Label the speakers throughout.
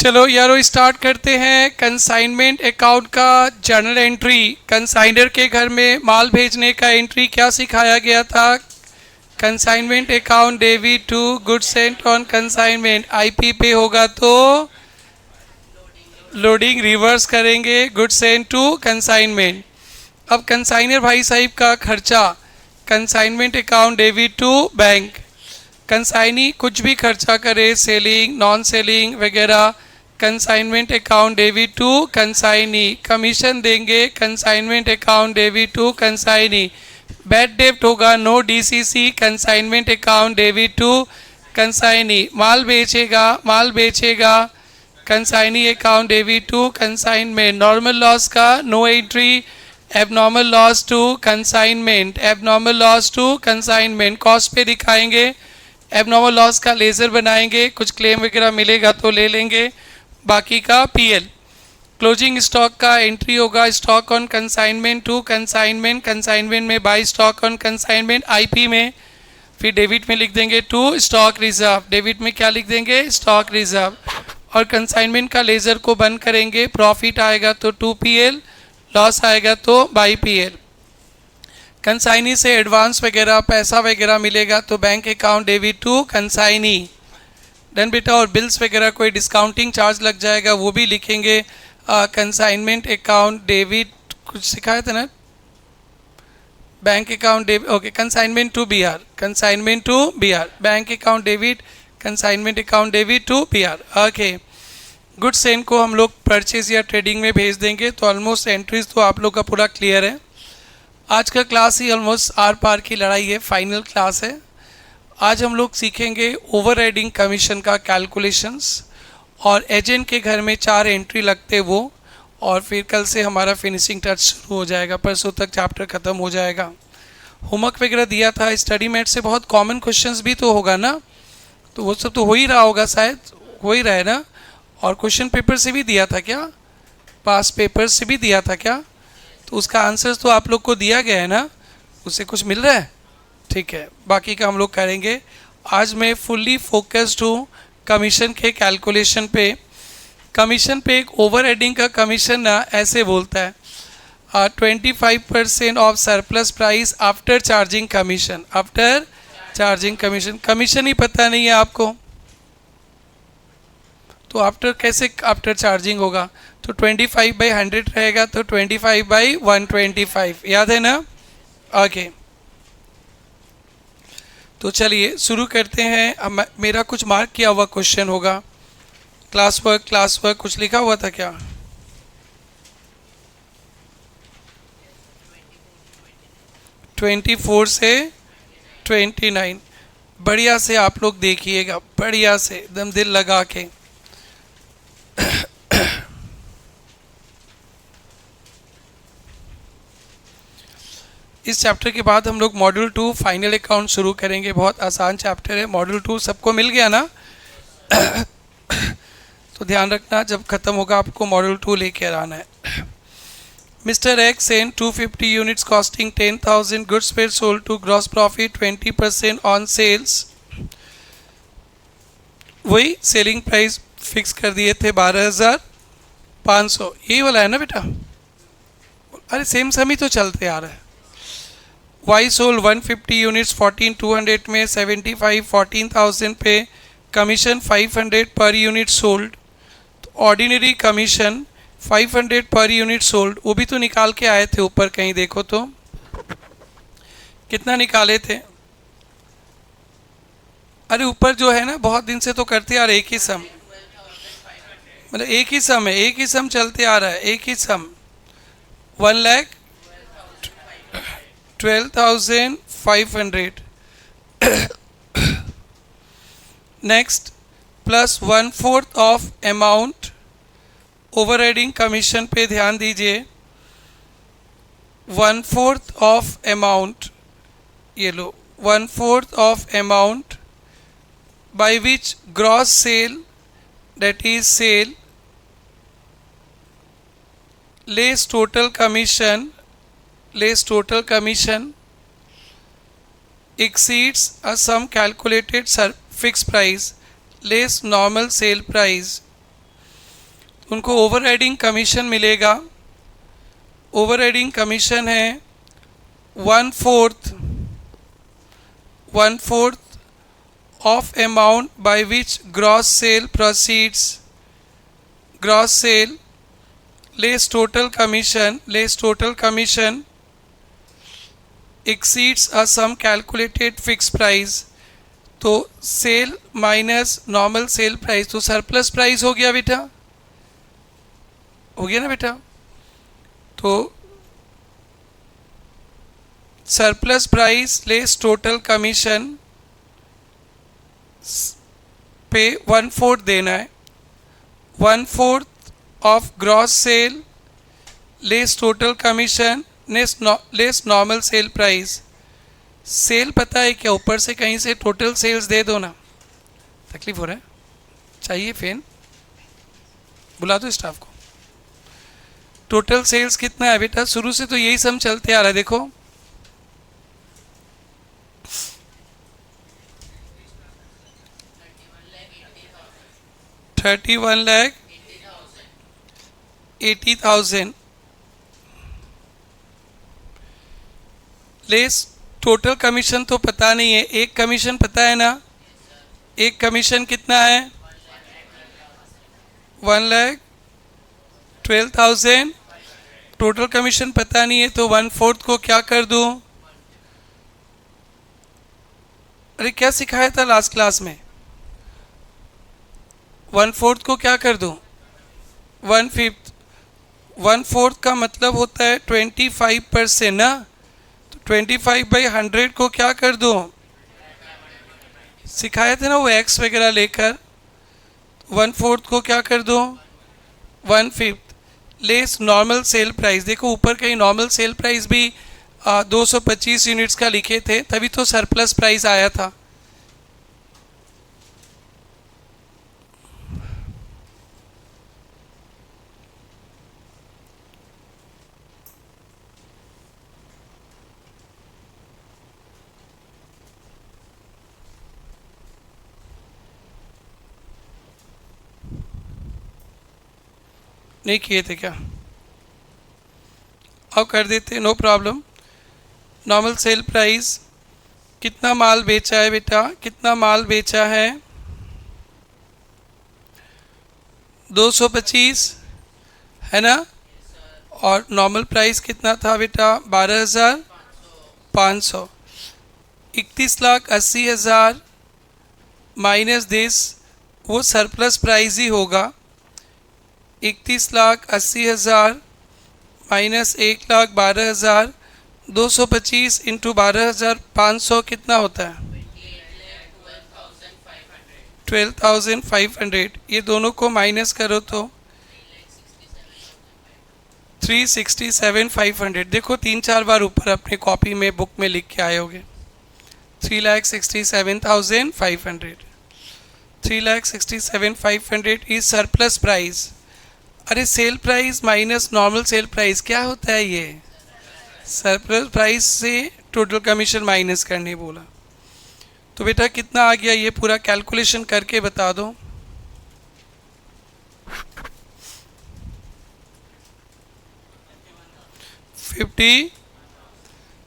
Speaker 1: चलो यारो स्टार्ट करते हैं। कंसाइनमेंट अकाउंट का जर्नल एंट्री। कंसाइनर के घर में माल भेजने का एंट्री क्या सिखाया गया था? Consignment account debit to goods sent on consignment. IP पे होगा तो लोडिंग रिवर्स करेंगे गुड्स सेंट टू कंसाइनमेंट। अब कंसाइनर भाई साहिब का खर्चा consignment account debit to bank. Consignee कुछ भी खर्चा करे, सेलिंग नॉन सेलिंग वगैरह, consignment account debit to consignee. Commission देंगे consignment account debit to consignee. Bad डेब्ट होगा no DCC consignment account debit to consignee. माल बेचेगा consignee account debit to consignment. Normal loss का no entry, abnormal loss to consignment, abnormal loss to consignment. Cost पे दिखाएंगे, abnormal loss का laser बनाएंगे, कुछ क्लेम वगैरह मिलेगा तो ले लेंगे, बाकी का पीएल। क्लोजिंग स्टॉक का एंट्री होगा stock on consignment to consignment, consignment में by stock on consignment. IP में फिर डेबिट में लिख देंगे टू स्टॉक रिजर्व, डेबिट में क्या लिख देंगे स्टॉक रिजर्व। और कंसाइनमेंट का लेज़र को बंद करेंगे, प्रॉफिट आएगा तो टू पीएल, लॉस आएगा तो बाई पीएल। कंसाइनी से एडवांस वगैरह पैसा वगैरह मिलेगा तो bank account debit to consignee. Done बेटा। और बिल्स वगैरह कोई डिस्काउंटिंग चार्ज लग जाएगा वो भी लिखेंगे कंसाइनमेंट अकाउंट डेबिट, कुछ सिखाया था ना, bank account debit, okay, consignment to BR, consignment to BR, bank account debit, consignment account debit to BR. Okay, good sent को हम लोग परचेज या ट्रेडिंग में भेज देंगे। तो ऑलमोस्ट एंट्रीज तो आप लोग का पूरा क्लियर है। आज का क्लास ही ऑलमोस्ट आर पार की लड़ाई है, फाइनल क्लास है। आज हम लोग सीखेंगे ओवर राइडिंग कमीशन का कैलकुलेशंस और एजेंट के घर में 4 एंट्री लगते वो, और फिर कल से हमारा फिनिशिंग टच शुरू हो जाएगा, परसों तक चैप्टर ख़त्म हो जाएगा। होमवर्क वगैरह दिया था, स्टडी मैट से बहुत कॉमन क्वेश्चंस भी तो होगा ना, तो वो सब तो हो ही रहा होगा, शायद हो ही रहा है ना। और क्वेश्चन पेपर से भी दिया था क्या? पास पेपर से भी दिया था क्या? तो उसका आंसर्स तो आप लोग को दिया गया है ना, उससे कुछ मिल रहा है? ठीक है, बाकी का हम लोग करेंगे। आज मैं फुल्ली फोकस्ड हूँ कमीशन के कैलकुलेशन पे। कमीशन पे एक ओवर हेडिंग का कमीशन ना ऐसे बोलता है 25% of surplus price after charging commission, after charging commission. Commission ही पता नहीं है आपको तो आफ्टर कैसे आफ्टर चार्जिंग होगा? तो 25/100 रहेगा तो 25/125, याद है ना? ओके, तो चलिए शुरू करते हैं। अब मेरा कुछ मार्क किया हुआ क्वेश्चन होगा, क्लास वर्क कुछ लिखा हुआ था क्या? – 24 से 29। बढ़िया से आप लोग देखिएगा, बढ़िया से एकदम दिल लगा के। इस चैप्टर के बाद हम लोग मॉड्यूल 2 फाइनल अकाउंट शुरू करेंगे। बहुत आसान चैप्टर है मॉड्यूल 2, सबको मिल गया ना? तो ध्यान रखना, जब ख़त्म होगा आपको मॉड्यूल 2 लेके आना है। Mister X sent 250 units costing 10,000 goods were sold to gross profit 20% on sales. वही सेलिंग प्राइस फिक्स कर दिए थे 12,500, यही वाला है ना बेटा? अरे सेम सम ही तो चलते आ रहा है। वाई सोल्ड 150 यूनिट्स 14,200 में 75 14,000 पे, commission 500 per unit sold. Ordinary commission 500 per unit sold, वो भी तो निकाल के आए थे ऊपर, कहीं देखो तो कितना निकाले थे? अरे ऊपर जो है ना, बहुत दिन से तो करते यार एक ही सम, मतलब एक ही सम है, एक ही सम चलते आ रहा है, एक ही सम। 1,12,500 next plus 1/4 of amount. Over riding commission पे ध्यान दीजिए, 1/4 ऑफ अमाउंट, ये लो 1/4 of amount by which gross sale, that is sale, less total commission exceeds a sum calculated fixed price less normal sale price उनको overriding commission मिलेगा। Overriding commission है 1/4 of amount by which gross sale proceeds, gross sale less total commission exceeds a sum calculated fixed price। तो sale minus normal sale price, तो surplus price हो गया बेटा, हो गया ना बेटा। तो surplus price less total commission पे 1/4 देना है। 1/4 of gross sale less total commission less normal sale price. Sale पता है क्या, ऊपर से कहीं से टोटल सेल्स दे दो ना। तकलीफ हो रहा है, चाहिए फैन, बुला दो स्टाफ को। टोटल सेल्स कितना है बेटा, शुरू से तो यही सम चलते आ रहा है। देखो 31,80,000 लेस टोटल कमीशन तो पता नहीं है, एक कमीशन पता है ना। एक कमीशन कितना है 1,12,000। टोटल कमीशन पता नहीं है तो 1/4 को क्या कर दूं। अरे क्या सिखाया था लास्ट क्लास में, 1/4 को क्या कर दूं 1/5। 1/4 का मतलब होता है 25% ना, तो 25/100 को क्या कर दूं, सिखाए थे ना वो एक्स वगैरह लेकर। 1/4 को क्या कर दूं 1/5 लेस नॉर्मल सेल प्राइस। देखो ऊपर कहीं नॉर्मल सेल प्राइस भी 225 यूनिट्स का लिखे थे, तभी तो सरप्लस प्राइस आया था। नहीं किए थे क्या, अब कर देते, no problem. Normal sale price, कितना माल बेचा है बेटा, कितना माल बेचा है 225 है ना, और नॉर्मल प्राइस कितना था बेटा 12,500। 31,80,000 माइनस दिस, वो सरप्लस प्राइस ही होगा। 31,80,000 माइनस 1,12,000, 225 इंटू 12,500 कितना होता है 12,500। ये दोनों को माइनस करो तो 367,500। देखो 3-4 बार ऊपर अपने कॉपी में बुक में लिख के आए होगे। 3,67,500, 3,67,500 इज सरप्लस प्राइस। अरे sale price minus normal sale price क्या होता है, ये सरप्लस प्राइस से टोटल कमीशन माइनस करने बोला। तो बेटा कितना आ गया, ये पूरा कैलकुलेशन करके बता दो।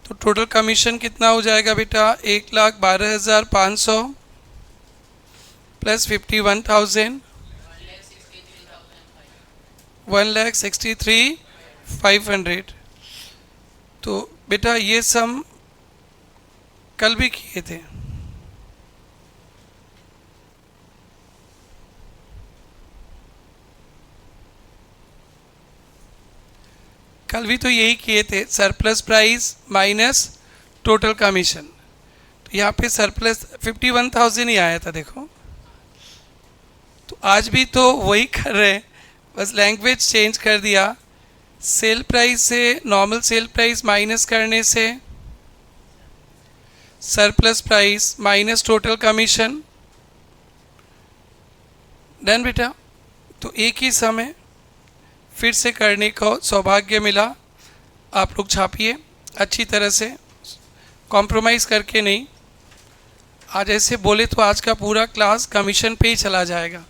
Speaker 1: तो टोटल कमीशन कितना हो जाएगा बेटा 1,12,500 प्लस 51,000 1,63,500। तो बेटा ये सम कल भी किए थे, कल भी तो यही किए थे, surplus price minus total commission. तो यहाँ पे सरप्लस 51,000 ही आया था देखो। तो आज भी तो वही कर रहे हैं, बस लैंग्वेज चेंज कर दिया। सेल प्राइस से नॉर्मल सेल प्राइस माइनस करने से surplus price minus total commission. Done बेटा। तो एक ही समय फिर से करने को सौभाग्य मिला। आप लोग छापिए अच्छी तरह से, कॉम्प्रोमाइज़ करके नहीं। आज ऐसे बोले तो आज का पूरा क्लास कमीशन पे ही चला जाएगा।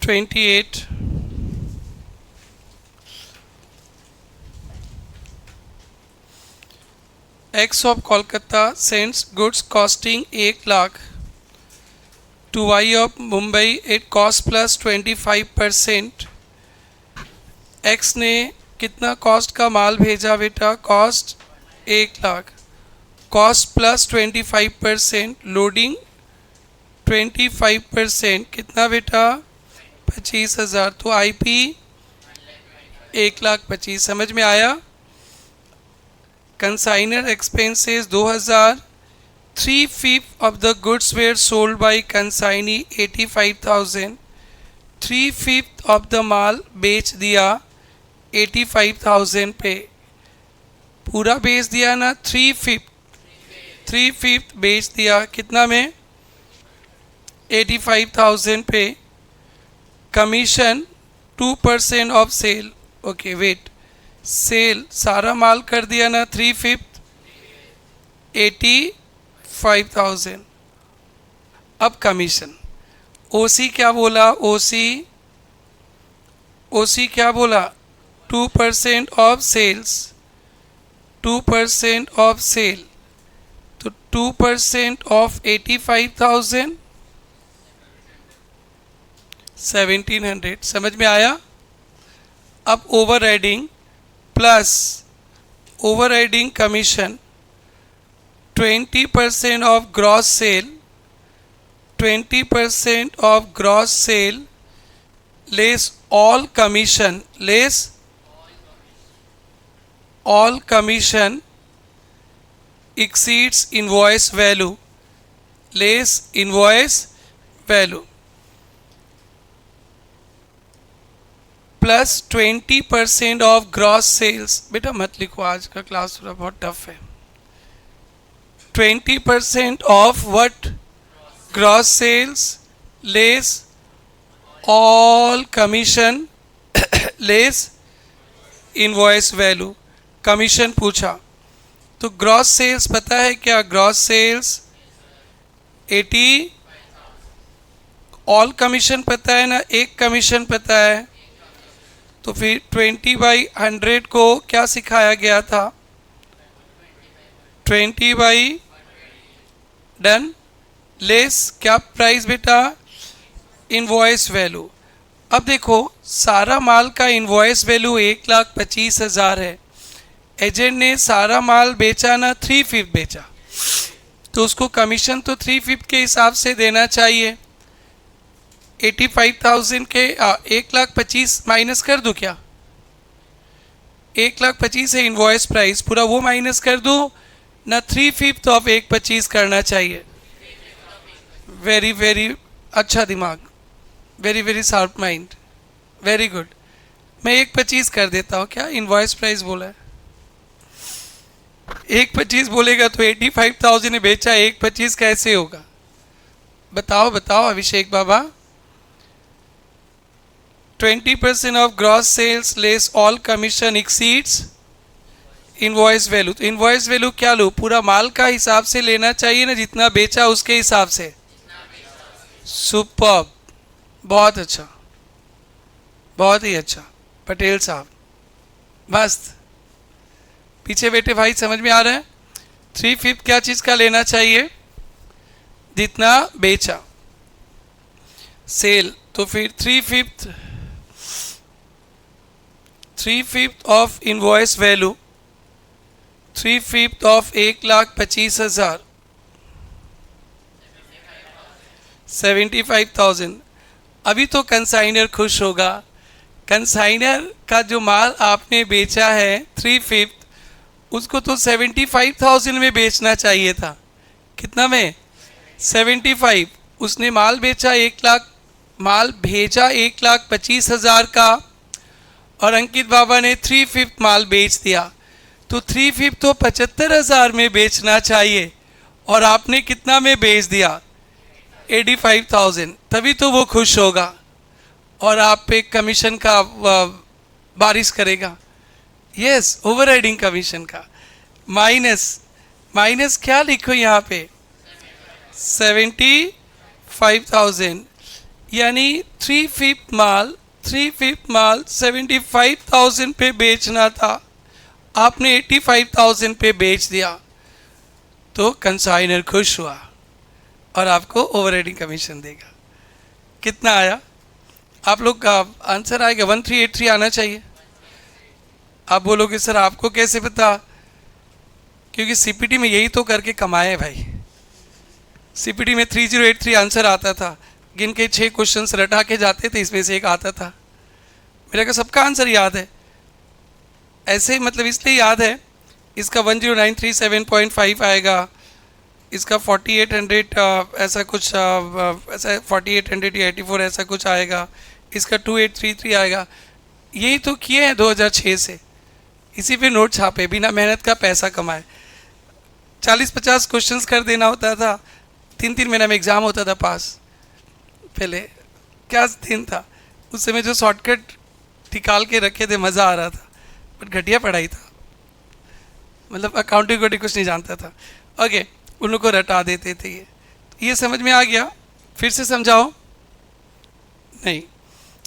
Speaker 1: 28 X of Kolkata sends goods costing 1 lakh to Y of Mumbai at cost plus 25%. X ने कितना कॉस्ट का माल भेजा बेटा? Cost 1 lakh, cost plus 25%, loading 25%, कितना बेटा? 25,000। तो IP 1,25,000। समझ में आया? Consignor expenses 2,000, 3/5 of the goods were sold by consignee 85,000, 3/5 of the माल बेच दिया 85,000 पे। पूरा बेच दिया ना? 3/5 बेच दिया कितना में? 85,000 पे। Commission 2% of sale. Okay wait, sale सारा माल कर दिया ना? 3/5 85,000। अब कमीशन। ओसी क्या बोला? ओसी क्या बोला? 2% ऑफ सेल्स, 2% ऑफ सेल। तो 2% ऑफ 85,000 1700। समझ में आया? अब overriding plus over riding commission 20% of gross sale, 20% of gross sale less all commission, less all commission exceeds invoice value, less invoice value, plus 20% of gross sales. बेटा मत लिखो, आज का क्लास थोड़ा बहुत टफ है। 20% of what? Gross sales less all commission less invoice value. Commission पूछा तो ग्रॉस सेल्स पता है क्या? ग्रॉस सेल्स 80, ऑल कमीशन पता है ना? एक कमीशन पता है। तो फिर 20/100 को क्या सिखाया गया था? 20/, डन। लेस क्या प्राइस बेटा? Invoice value. अब देखो सारा माल का इनवॉइस वैल्यू 1,25,000 है। एजेंट ने सारा माल बेचा ना? 3/5 बेचा, तो उसको कमीशन तो 3/5 के हिसाब से देना चाहिए। 85,000 के 1,25,000 माइनस कर दूं क्या? 1,25,000 है इनवॉइस प्राइस, पूरा वो माइनस कर दूं ना? 3/5 ऑफ 1,25,000 करना चाहिए। वेरी वेरी अच्छा दिमाग, very very sharp mind, very good. मैं 1,25,000 कर देता हूँ। क्या इनवॉइस प्राइस बोला है? 1,25,000 बोलेगा तो 85,000 ने बेचा, 1,25,000 कैसे होगा? बताओ बताओ अभिषेक बाबा। 20% of gross sales less all commission exceeds invoice value. तो इनवॉइस वैल्यू क्या लो, पूरा माल का हिसाब से लेना चाहिए ना, जितना बेचा उसके हिसाब से। सुपर, बहुत अच्छा, बहुत ही अच्छा पटेल साहब, मस्त। पीछे बैठे भाई समझ में आ रहा है। 3/5 क्या चीज का लेना चाहिए, जितना बेचा सेल। तो फिर 3/5 ऑफ इनवॉइस वैल्यू, 3/5 ऑफ 1,25,000, 75,000। अभी तो कंसाइनर खुश होगा। कंसाइनर का जो माल आपने बेचा है 3/5, उसको तो 75,000 में बेचना चाहिए था। कितना में? 75। उसने माल बेचा 1,00,000, माल भेजा 1,25,000 का, और अंकित बाबा ने 3/5 माल बेच दिया। तो 3/5 तो 75,000 में बेचना चाहिए, और आपने कितना में बेच दिया? 85,000। तभी तो वो खुश होगा और आप पे कमीशन का बारिश करेगा। यस, ओवरराइडिंग कमीशन का। माइनस, माइनस क्या लिखो यहाँ पे? 75,000। यानी 3/5 माल 75,000 पे बेचना था, आपने 85,000 पे बेच दिया। तो कंसाइनर खुश हुआ और आपको ओवरराइडिंग कमीशन देगा। कितना आया? आप लोग का आंसर आएगा 1383 आना चाहिए। आप बोलोगे सर आपको कैसे पता? क्योंकि सीपीटी में यही तो करके कमाए भाई। सीपीटी में 3083 आंसर आता था, गिन के 6 क्वेश्चंस रटा के जाते थे, इसमें से एक आता था। मेरे को सबका आंसर याद है ऐसे, मतलब इसलिए याद है। इसका 10937.5 आएगा, इसका 4800 ऐसा कुछ, ऐसा 4800 या 84 ऐसा कुछ आएगा, इसका 2833 आएगा। यही तो किए हैं 2006 से, इसी पे नोट छापे, बिना मेहनत का पैसा कमाए। 40-50 क्वेश्चंस कर देना होता था, 3-3 महीना में एग्ज़ाम होता था पास। पहले क्या दिन था उस समय, जो शॉर्टकट निकाल के रखे थे, मज़ा आ रहा था। बट घटिया पढ़ाई था, मतलब अकाउंटिंग को कुछ नहीं जानता था। ओके, उन लोग को रटा देते थे। ये समझ में आ गया? फिर से समझाओ। नहीं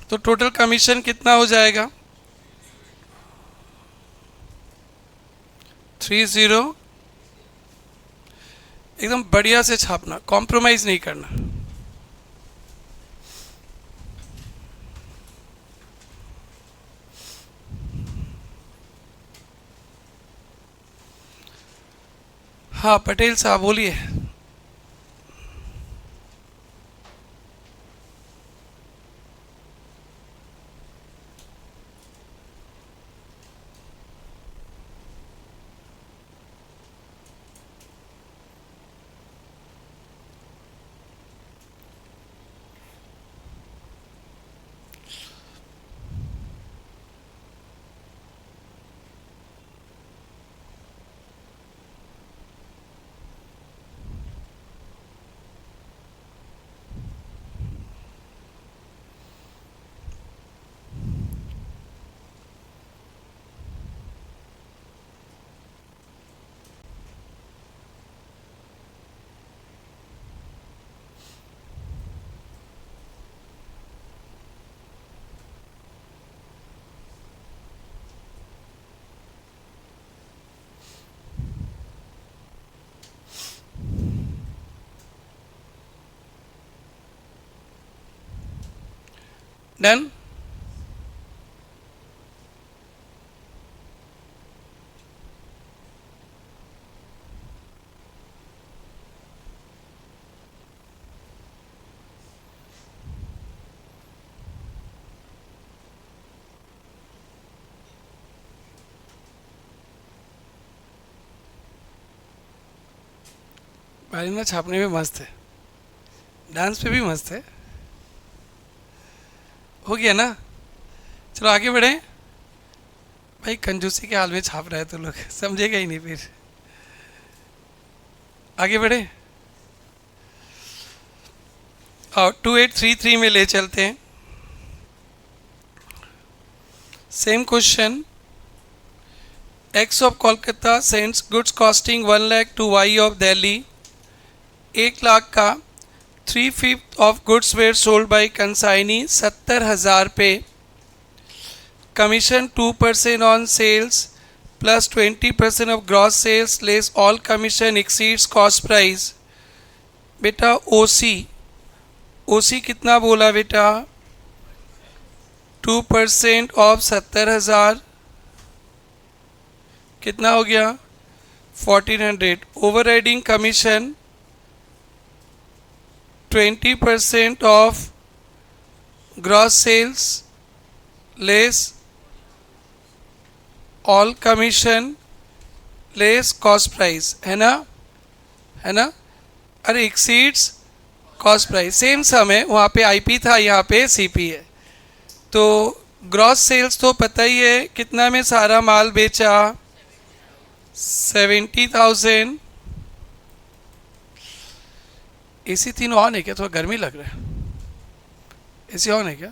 Speaker 1: तो टोटल कमीशन कितना हो जाएगा? 30। एकदम बढ़िया से छापना, कॉम्प्रोमाइज नहीं करना। हाँ पटेल साहब बोलिए। डन। बारीना छापने में मस्त है, डांस पे भी मस्त है। हो गया ना? चलो आगे बढ़े। भाई कंजूसी के हाल में छाप रहा है तो लोग समझेगा ही नहीं। फिर आगे बढ़े। और 2833 में ले चलते हैं। Same question, X of Kolkata sends goods costing 1 lakh to Y of Delhi। 1 lakh का 3/5 of goods were sold by consignee 70,000 पे। Commission 2% on sales plus 20% of gross sales less all commission exceeds cost price। बेटा OC कितना बोला बेटा? 2% of 70,000 कितना हो गया? 1400। Over riding commission 20% of gross sales less all commission less cost price, है ना? अरे exceeds cost price. Same sum है, वहाँ पे आईपी था, यहाँ पे सीपी है। तो ग्रॉस सेल्स तो पता ही है कितना में सारा माल बेचा? 70,000। एसी तीनों ऑन है क्या? थोड़ा गर्मी लग रहा है। एसी ऑन है क्या?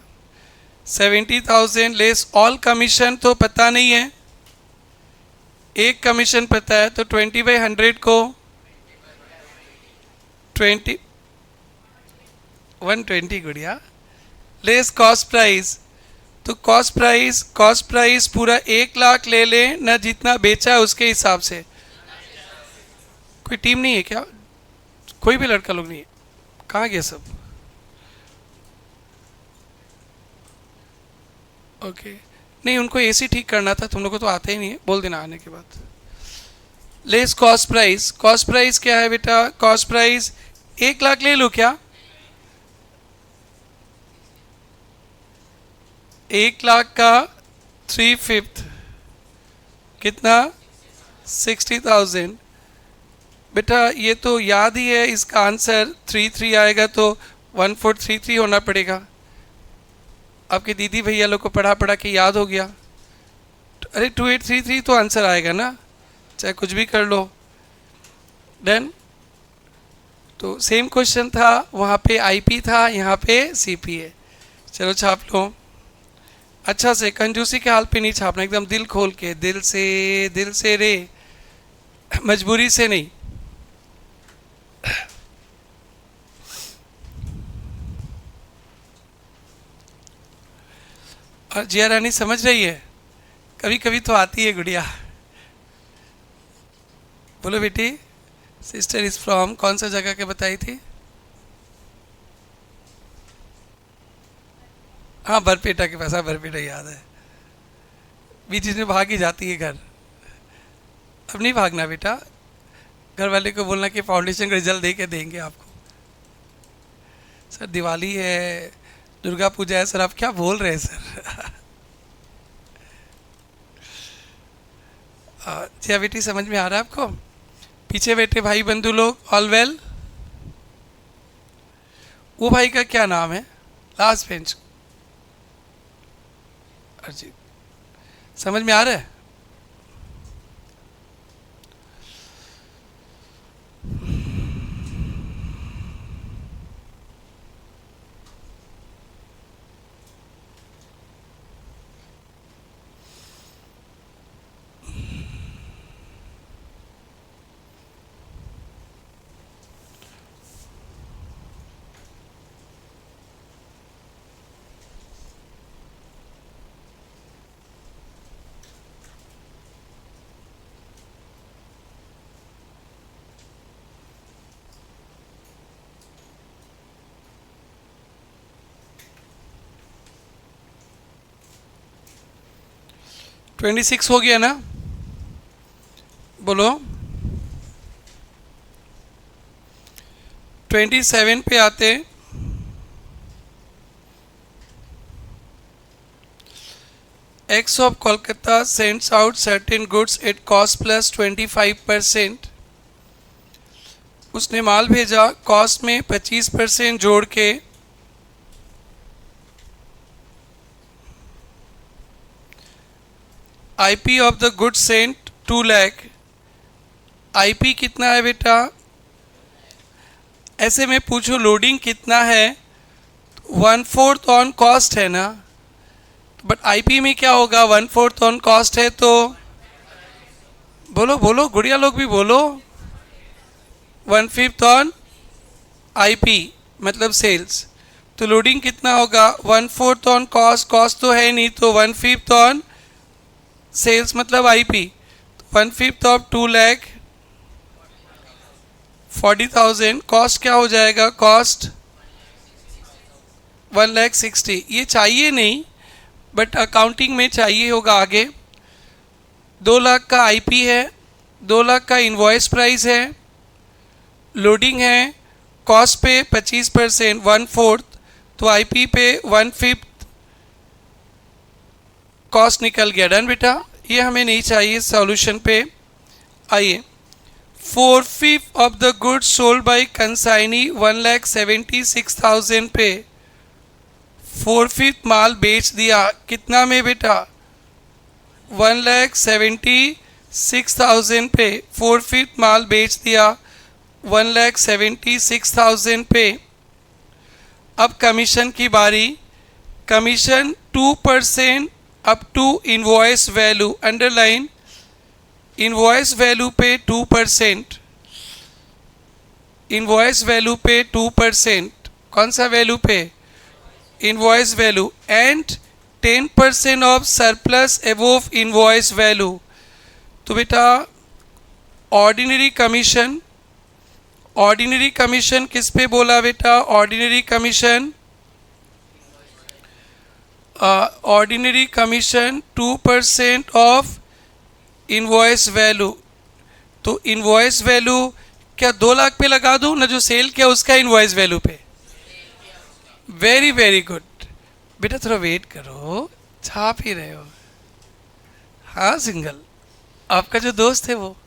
Speaker 1: 70,000 लेस ऑल कमीशन तो पता नहीं है, एक कमीशन पता है, तो 20/100 को 120 गुड़िया लेस कॉस्ट प्राइस। तो कॉस्ट प्राइस पूरा 1 लाख ले लें ना, जितना बेचा उसके हिसाब से। कोई टीम नहीं है क्या? कोई भी लड़का लोग नहीं है? कहाँ गए सब? ओके, नहीं उनको एसी ठीक करना था, तुम लोग को तो आता ही नहीं है, बोल देना आने के बाद। लेस कॉस्ट प्राइस क्या है बेटा? कॉस्ट प्राइस 1 लाख ले लो क्या? 1 लाख का 3/5 कितना? 60,000। बेटा ये तो याद ही है, इसका आंसर 3 आएगा तो 1433 होना पड़ेगा। आपके दीदी भैया लोग को पढ़ा के याद हो गया। अरे 2833 तो आंसर आएगा ना, चाहे कुछ भी कर लो। डन। तो सेम क्वेश्चन था, वहाँ पे आईपी था, यहाँ पे सीपी है। चलो छाप लो अच्छा से, कंजूसी के हाल पे नहीं छापना, एकदम दिल खोल के, दिल से रे, मजबूरी से नहीं। और जिया रानी समझ रही है? कभी कभी तो आती है गुड़िया। बोलो बेटी। सिस्टर इज फ्रॉम कौन सा जगह के बताई थी? हाँ बरपेटा के पास। हाँ बरपेटा याद है, बीच में भाग ही जाती है घर। अब नहीं भागना बेटा, घर वाले को बोलना कि फाउंडेशन का रिजल्ट दे के देंगे आपको। सर दिवाली है, दुर्गा पूजा है सर, आप क्या बोल रहे हैं सर? जी बेटी समझ में आ रहा है आपको? पीछे बैठे भाई बंधु लोग ऑल वेल? वो भाई का क्या नाम है लास्ट बेंच? अरजीत। समझ में आ रहा है? तो 26 हो गया ना? बोलो। 27 पे आते। X of Kolkata sends out certain goods at cost plus 25%। उसने माल भेजा, कॉस्ट में 25% जोड़ के IP of the good sent 2 lakh. IP कितना है बेटा? ऐसे में पूछो लोडिंग कितना है 1/4 ऑन कॉस्ट है ना, बट आईपी में क्या होगा, 1/4 ऑन कॉस्ट है तो बोलो बोलो गुड़िया लोग भी बोलो, 1/5 ऑन आईपी मतलब सेल्स। तो लोडिंग कितना होगा, 1/4 ऑन कॉस्ट, कॉस्ट तो है नहीं तो 1/5 ऑन सेल्स मतलब आईपी। 1/5 ऑफ 2,40,000, कॉस्ट क्या हो जाएगा, कॉस्ट 1,60,000। ये चाहिए नहीं बट अकाउंटिंग में चाहिए होगा आगे। 2 लाख का आईपी है, 2 लाख का इनवॉइस प्राइस है, लोडिंग है, कॉस्ट पे 25%, 1/4, तो आईपी पे 1/5 कॉस्ट निकल गया। डन बेटा, ये हमें नहीं चाहिए। सॉल्यूशन पे आइए। 4/5 of the goods sold bye consignee 1,76,000 पे 4/5 माल बेच दिया कितना में बेटा, 1,76,000 पे 4/5 माल बेच दिया 1,76,000 पे। अब कमीशन की बारी। Commission 2% up to invoice value, underline invoice value पे 2%, इनवॉइस वैल्यू पे 2%, कौन सा वैल्यू पे, invoice value, and 10% of surplus above invoice value. तो बेटा ऑर्डिनरी कमीशन, ऑर्डिनरी कमीशन किस पे बोला बेटा, ordinary commission, ordinary commission 2% of invoice value. तो इनवॉइस वैल्यू क्या 2 लाख पे लगा दूं ना, जो सेल किया उसका इनवॉइस वैल्यू पे। वेरी वेरी गुड बेटा, थोड़ा वेट करो, छाप ही रहे हो। हाँ सिंगल, आपका जो दोस्त है वो।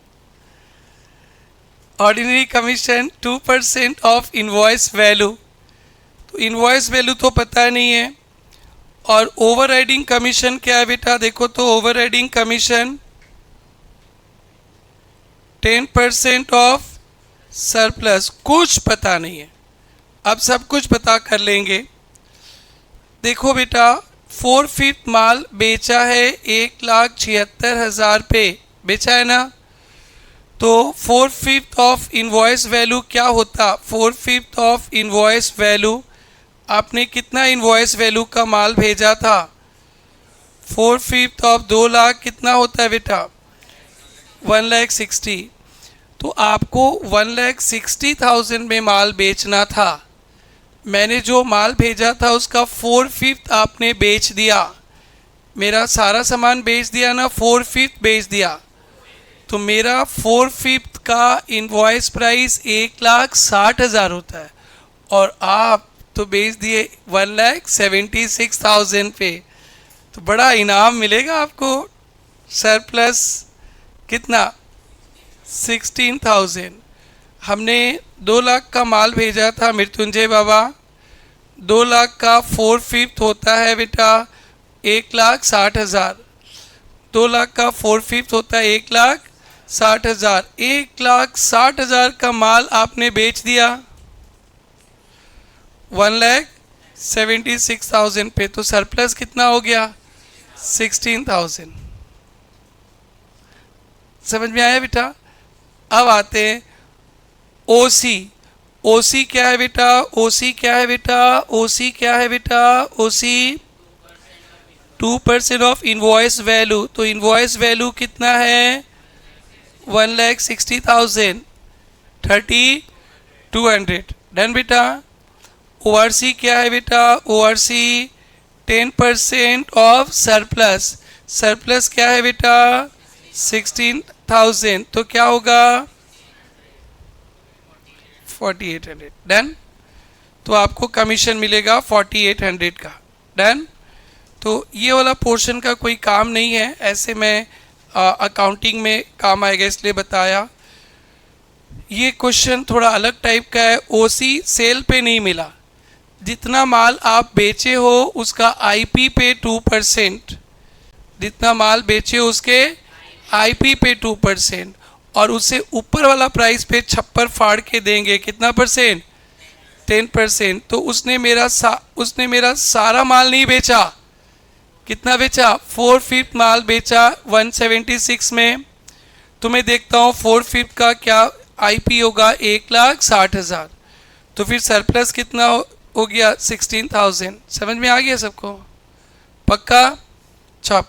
Speaker 1: Ordinary commission 2% of invoice value, तो इनवॉइस वैल्यू तो पता नहीं है। और ओवरराइडिंग कमीशन क्या है बेटा, देखो तो ओवरराइडिंग कमीशन 10% ऑफ सरप्लस, कुछ पता नहीं है, अब सब कुछ पता कर लेंगे। देखो बेटा 4/5 माल बेचा है 1,76,000 पे, बेचा है ना, तो 4/5 ऑफ इनवॉइस वैल्यू क्या होता, 4/5 ऑफ इनवॉइस वैल्यू, आपने कितना इनवॉइस वैल्यू का माल भेजा था, 4/5 ऑफ 2 लाख कितना होता है बेटा, 1,60,000। तो आपको 1,60,000 में माल बेचना था, मैंने जो माल भेजा था उसका 4/5 आपने बेच दिया, मेरा सारा सामान बेच दिया ना, 4/5 बेच दिया, तो मेरा 4/5 का इनवॉइस प्राइस 1,60,000 होता है, और आप तो बेच दिए 1,76,000 पे, तो बड़ा इनाम मिलेगा आपको, सरप्लस कितना 16,000। हमने 2 लाख का माल भेजा था मृत्युंजय बाबा, 2 लाख का 4/5 होता है बेटा 1,60,000, 2 लाख का 4/5 होता है 1,60,000, 1,60,000 का माल आपने बेच दिया 1,76,000 पे, तो सरप्लस कितना हो गया 16,000। समझ में आया बेटा। अब आते हैं ओसी। ओसी क्या है बेटा, ओसी क्या है बेटा, ओसी क्या है बेटा, ओसी 2% ऑफ इनवॉइस वैल्यू, तो इनवॉइस वैल्यू कितना है 1,60,000, 3,200। डन बेटा। ओआरसी क्या है बेटा, ओआरसी 10% ऑफ सरप्लस, सरप्लस क्या है बेटा 16,000, तो क्या होगा 4,800। डन। तो आपको कमीशन मिलेगा 4,800 का। डन। तो ये वाला पोर्शन का कोई काम नहीं है, ऐसे मैं अकाउंटिंग में काम आएगा इसलिए बताया। ये क्वेश्चन थोड़ा अलग टाइप का है। ओसी सेल पे नहीं मिला, जितना माल आप बेचे हो उसका आईपी पे 2%, जितना माल बेचे उसके आईपी पे 2%, और उससे ऊपर वाला प्राइस पे छप्पर फाड़ के देंगे कितना परसेंट 10%, तो उसने मेरा सारा माल नहीं बेचा। कितना बेचा? 4/5 माल बेचा 176 में। तो मैं देखता हूँ 4/5 का क्या आईपी होगा, 1,60,000। तो फिर सरप्लस कितना हो गया? 16,000। समझ में आ गया सबको? पक्का? चप।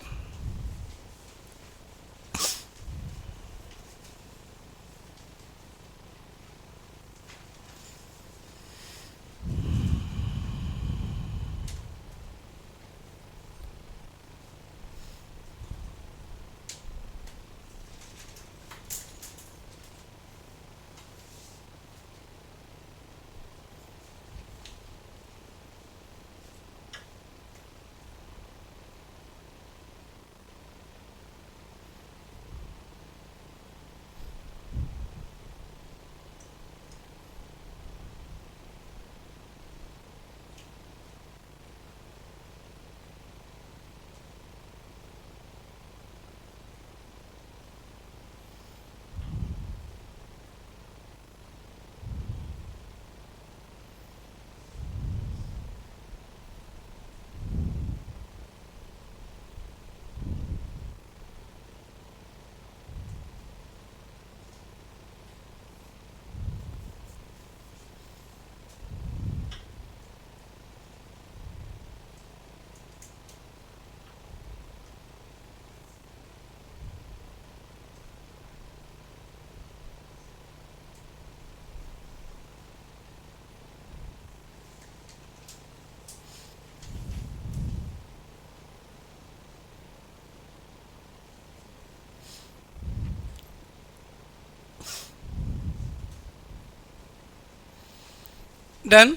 Speaker 1: डन?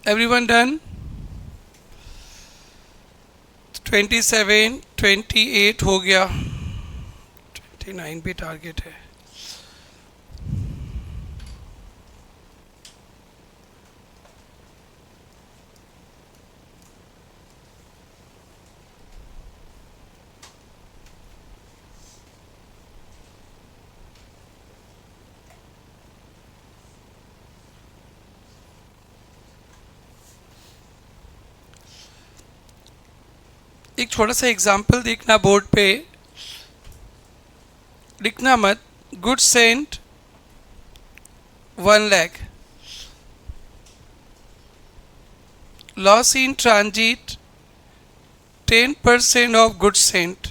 Speaker 1: Everyone done? 27, 28 हो गया, 29 भी टारगेट है। एक छोटा सा एग्जाम्पल देखना बोर्ड पे, लिखना मत। Good sent 1 lakh, loss in transit 10% of good sent.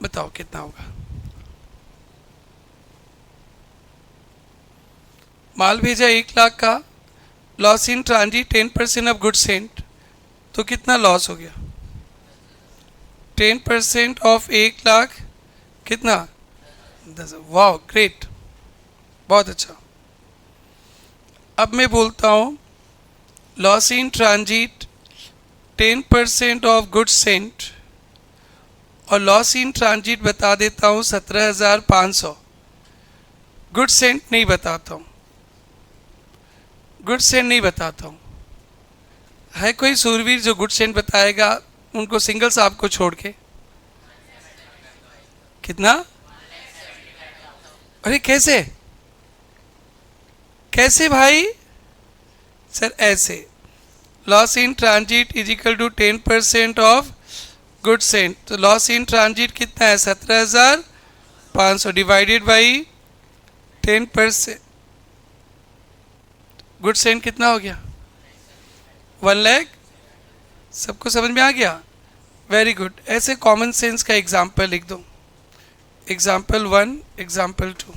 Speaker 1: बताओ कितना होगा? माल भेजा 1 लाख का, loss in transit 10% of good sent, तो कितना लॉस हो गया? 10% ऑफ 1 लाख कितना? 10। वाह, ग्रेट, बहुत अच्छा। अब मैं बोलता हूँ loss in transit 10% of good sent, और लॉस इन ट्रांजिट बता देता हूँ 17,500। गुड सेंट नहीं बताता हूँ, गुड सेंट नहीं बताता हूँ। है कोई सूरवीर जो गुड सेंट बताएगा? उनको सिंगल साहब को छोड़ के। कितना? अरे कैसे? कैसे भाई? सर ऐसे, loss in transit is equal to 10% of good sent. तो लॉस इन ट्रांजिट कितना है? 17,500 डिवाइडेड बाई 10%। गुड सेंट कितना हो गया? 1 लाख। सबको समझ में आ गया? Very good. ऐसे कॉमन सेंस का एग्जाम्पल लिख दो। Example 1, example 2।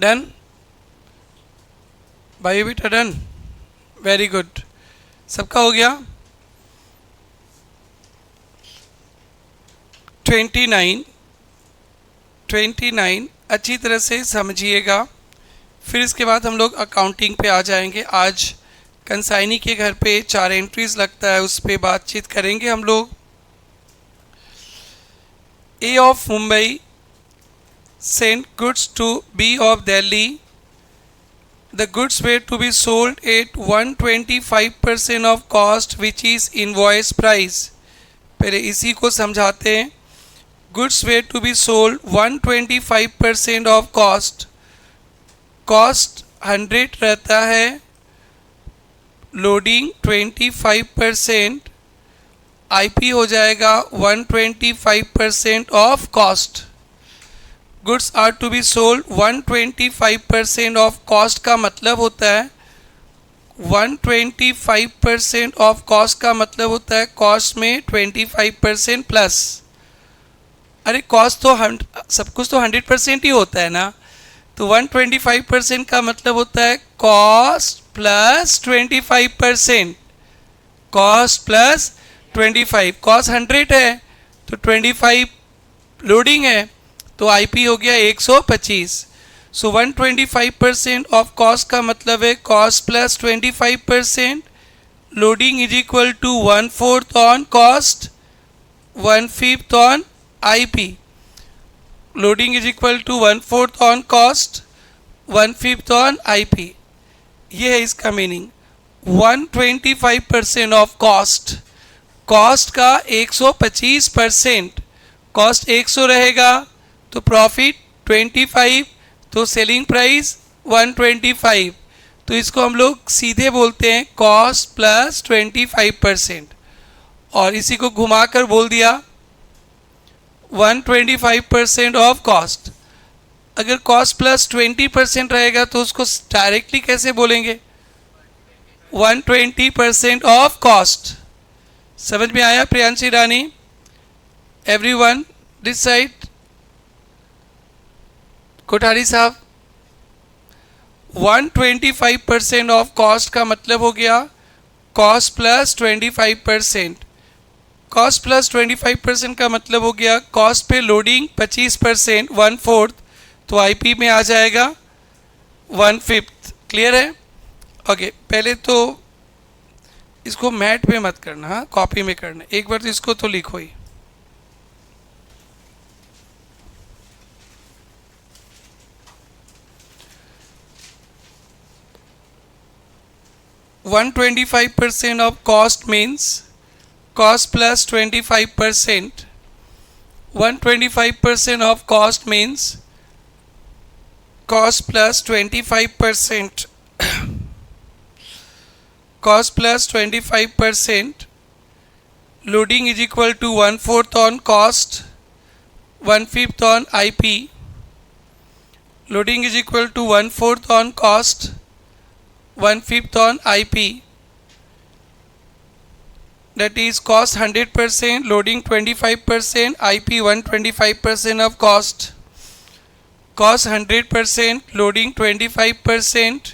Speaker 1: डन भाई बेटा, डन, वेरी गुड, सबका हो गया। 29 अच्छी तरह से समझिएगा। फिर इसके बाद हम लोग अकाउंटिंग पे आ जाएंगे। आज कंसाइनी के घर पे 4 एंट्रीज लगता है, उस पर बातचीत करेंगे हम लोग। A of Mumbai sent goods to B of Delhi. The goods were to be sold at 125% of cost which is invoice price। पहले इसी को समझाते हैं। Goods were to be sold 125% of cost। Cost 100 रहता है, लोडिंग 25%, IP हो जाएगा 125% of cost। Goods are to be sold 125% of cost का मतलब होता है 125% ऑफ कॉस्ट का मतलब होता है कॉस्ट में 25% प्लस। अरे कॉस्ट तो सब कुछ तो 100% ही होता है ना, तो 125% का मतलब होता है cost plus 25%। Cost plus 25, cost 100 है तो 25 लोडिंग है, तो आईपी हो गया 125। सो 125% ऑफ कॉस्ट का मतलब है cost plus 25%, loading is equal to 1/4 on cost 1/5 on IP. Loading is equal to 1/4 on cost 1/5 on IP. ये है इसका मीनिंग। 125% ऑफ कॉस्ट, कॉस्ट का 125%, कॉस्ट 100 रहेगा तो प्रॉफिट 25, तो सेलिंग प्राइस 125, तो इसको हम लोग सीधे बोलते हैं कॉस्ट प्लस 25%। और इसी को घुमाकर बोल दिया 125% ऑफ कॉस्ट। अगर कॉस्ट प्लस 20% रहेगा तो उसको डायरेक्टली कैसे बोलेंगे, 120% ऑफ कॉस्ट। समझ में आया प्रियांशी रानी? एवरीवन दिस साइड, कोठारी साहब, 125% ऑफ कॉस्ट का मतलब हो गया कॉस्ट प्लस 25%। कॉस्ट प्लस 25% का मतलब हो गया कॉस्ट पे लोडिंग 25%, 1/4, तो आईपी में आ जाएगा 1/5। क्लियर है? ओके, पहले तो इसको मैट पे मत करना, हाँ कॉपी में करना। एक बार तो इसको तो लिखो ही। 125% of cost means cost plus 25%. 125% of cost means cost plus 25%. Cost plus 25%. Loading is equal to 1/4 on cost, 1/5 on IP. Loading is equal to 1/4 on cost, 1/5 on IP. That is cost 100%, loading 25%, IP 125% of cost. Cost 100%, loading 25%.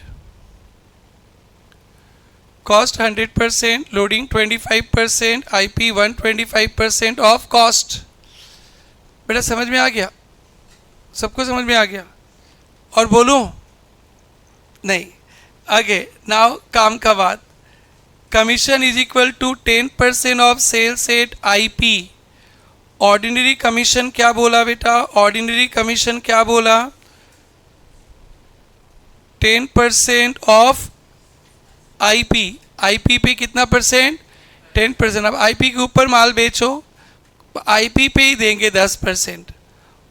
Speaker 1: Cost 100%, loading 25%, IP 125% of cost. बेटा समझ में आ गया? सबको समझ में आ गया? और बोलूं? नहीं। आगे नाउ काम का बात। Commission is equal to 10% of sales at IP. Ordinary commission क्या बोला बेटा? ऑर्डिनरी कमीशन क्या बोला? 10% ऑफ आईपी। आईपी पे कितना परसेंट? 10%। अब आईपी के ऊपर माल बेचो, आईपी पे ही देंगे 10%।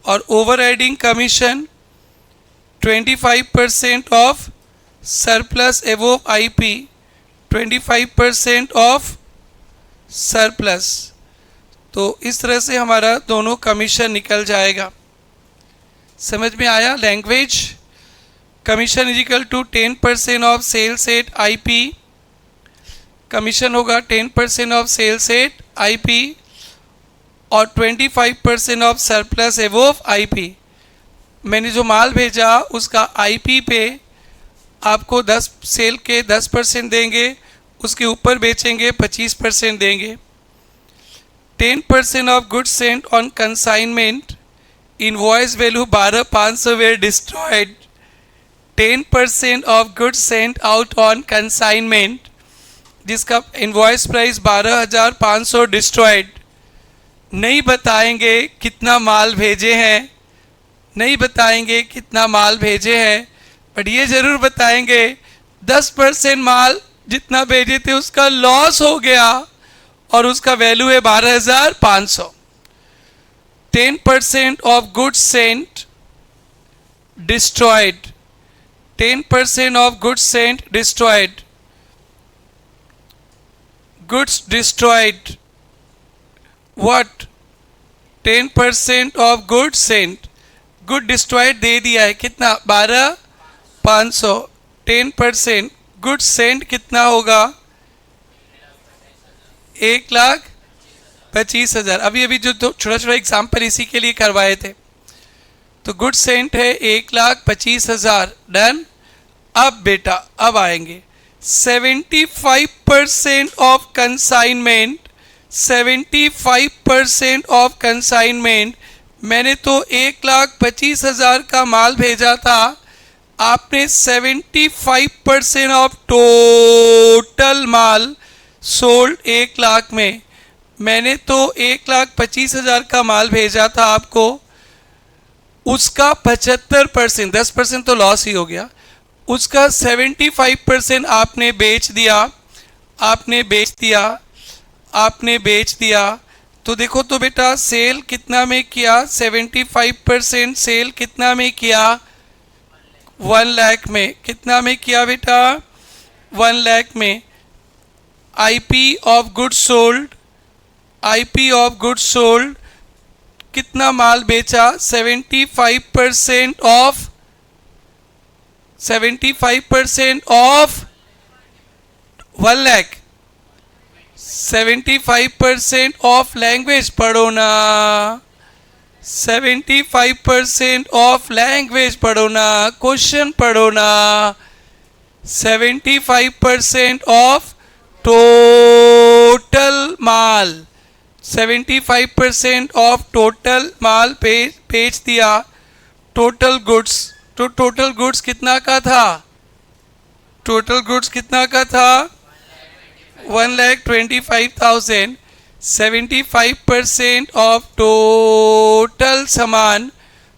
Speaker 1: और over riding commission 25% of surplus above IP, 25% of surplus. तो इस तरह से हमारा दोनों कमीशन निकल जाएगा। समझ में आया? Language commission is equal to 10% of sales at IP. Commission होगा 10% ऑफ सेल्स एट आईपी और 25% ऑफ सरप्लस एवोव आईपी। मैंने जो माल भेजा उसका आईपी पे आपको 10 सेल के 10% देंगे, उसके ऊपर बेचेंगे 25% देंगे। 10% of goods sent on consignment, invoice value 12,500 were destroyed. 10% of goods sent out on consignment, जिसका इनवॉइस प्राइस 12,500 डिस्ट्रॉयड। नहीं बताएंगे कितना माल भेजे हैं, नहीं बताएंगे कितना माल भेजे हैं, बट ये जरूर बताएंगे 10% माल जितना भेजे थे उसका लॉस हो गया और उसका वैल्यू है 12,500। 10% of goods sent destroyed, 10% of goods sent destroyed, goods destroyed what, 10% of goods sent, good destroyed दे दिया है कितना 12,500। 10% गुड सेंट कितना होगा 1,25,000। अभी अभी जो छोटा छोटा एग्जाम्पल इसी के लिए करवाए थे, तो गुड सेंट है 1,25,000। डन। अब बेटा अब आएंगे 75% ऑफ कंसाइनमेंट, 75% ऑफ कंसाइनमेंट। मैंने तो 1,25,000 का माल भेजा था, आपने 75% ऑफ टोटल माल सोल्ड 1,00,000 में। मैंने तो 1,25,000 का माल भेजा था आपको, उसका 75%, 10% तो लॉस ही हो गया, उसका 75% आपने बेच दिया, आपने बेच दिया, आपने बेच दिया। तो देखो तो बेटा सेल कितना में किया, 75% सेल कितना में किया 1,00,000 में। कितना में किया बेटा 1,00,000 में। IP of goods sold, IP of goods sold कितना माल बेचा 75% ऑफ, 75% ऑफ 1,00,000, 75% ऑफ लैंग्वेज पढ़ो ना, 75% ऑफ लैंग्वेज पढ़ो ना, क्वेश्चन पढ़ो ना। 75% ऑफ टोटल माल, 75% ऑफ टोटल माल बेच दिया। टोटल गुड्स, तो टोटल गुड्स कितना का था, टोटल गुड्स कितना का था 1,25,000। 75% ऑफ टोटल सामान,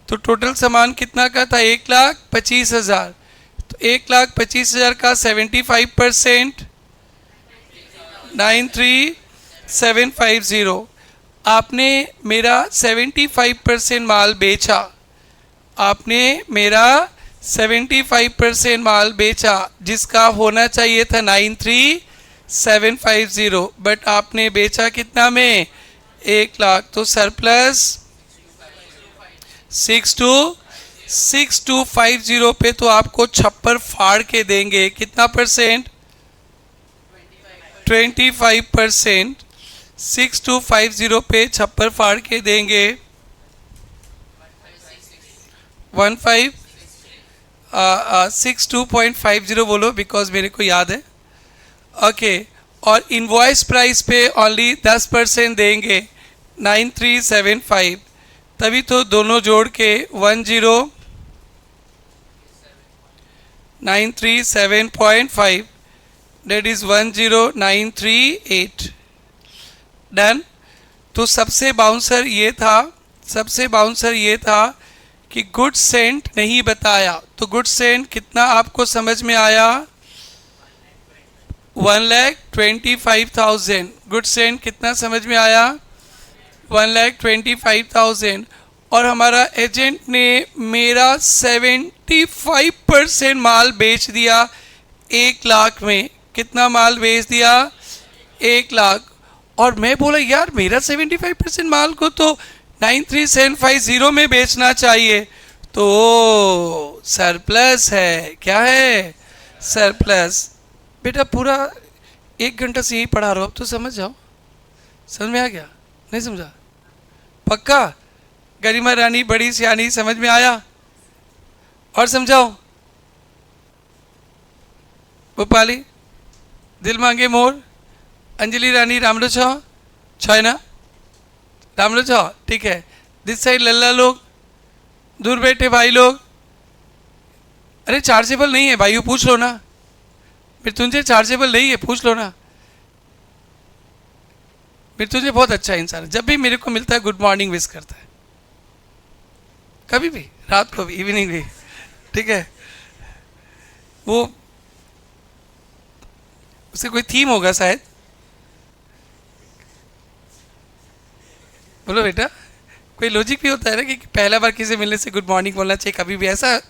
Speaker 1: तो टोटल सामान कितना का था 1,25,000। तो 1,25,000 का 75% 93,750। आपने मेरा 75% माल बेचा, आपने मेरा 75% माल बेचा, जिसका होना चाहिए था 93,750, बट आपने बेचा कितना में 1,00,000। तो सरप्लस 6250 पे तो आपको छप्पर फाड़ के देंगे। कितना परसेंट 25%। 6250 पे छप्पर फाड़ के देंगे 62.50 बोलो, बिकॉज मेरे को याद है। ओके और इनवॉइस प्राइस पे ओनली 10% देंगे 9375। तभी तो दोनों जोड़ के 10937.5 डेट इज 10938। डन। तो सबसे बाउंसर ये था, सबसे बाउंसर ये था कि गुड सेंट नहीं बताया। तो गुड सेंट कितना आपको समझ में आया 1,25,000। गुड सेंट कितना समझ में आया 1,25,000। और हमारा एजेंट ने मेरा 75% माल बेच दिया 1,00,000 में। कितना माल बेच दिया 1,00,000। और मैं बोला यार मेरा 75% माल को तो 93,750 में बेचना चाहिए। तो सरप्लस है, क्या है सरप्लस। बेटा पूरा 1 घंटा से यही पढ़ा रहा हूँ, अब तो समझ जाओ। समझ में आ गया, नहीं समझा? पक्का? गरिमा रानी बड़ी सियानी, समझ में आया? और समझाओ। भोपाली, दिल मांगे मोर, अंजलि रानी, रामलो छो है ना, रामलो छो, ठीक है। दिस साइड लल्ला लोग, दूर बैठे भाई लोग। अरे चार्जेबल नहीं है भाइयों, पूछ लो ना। मृत्युंजय चार्जेबल नहीं है, पूछ लो ना। मृत्युंजय बहुत अच्छा इंसान है, जब भी मेरे को मिलता है गुड मॉर्निंग विश करता है, कभी भी, रात को भी, इवनिंग भी, ठीक है। वो उसे कोई थीम होगा शायद। बोलो बेटा, कोई लॉजिक भी होता है ना कि पहला बार किसी मिलने से गुड मॉर्निंग बोलना चाहिए, कभी भी ऐसा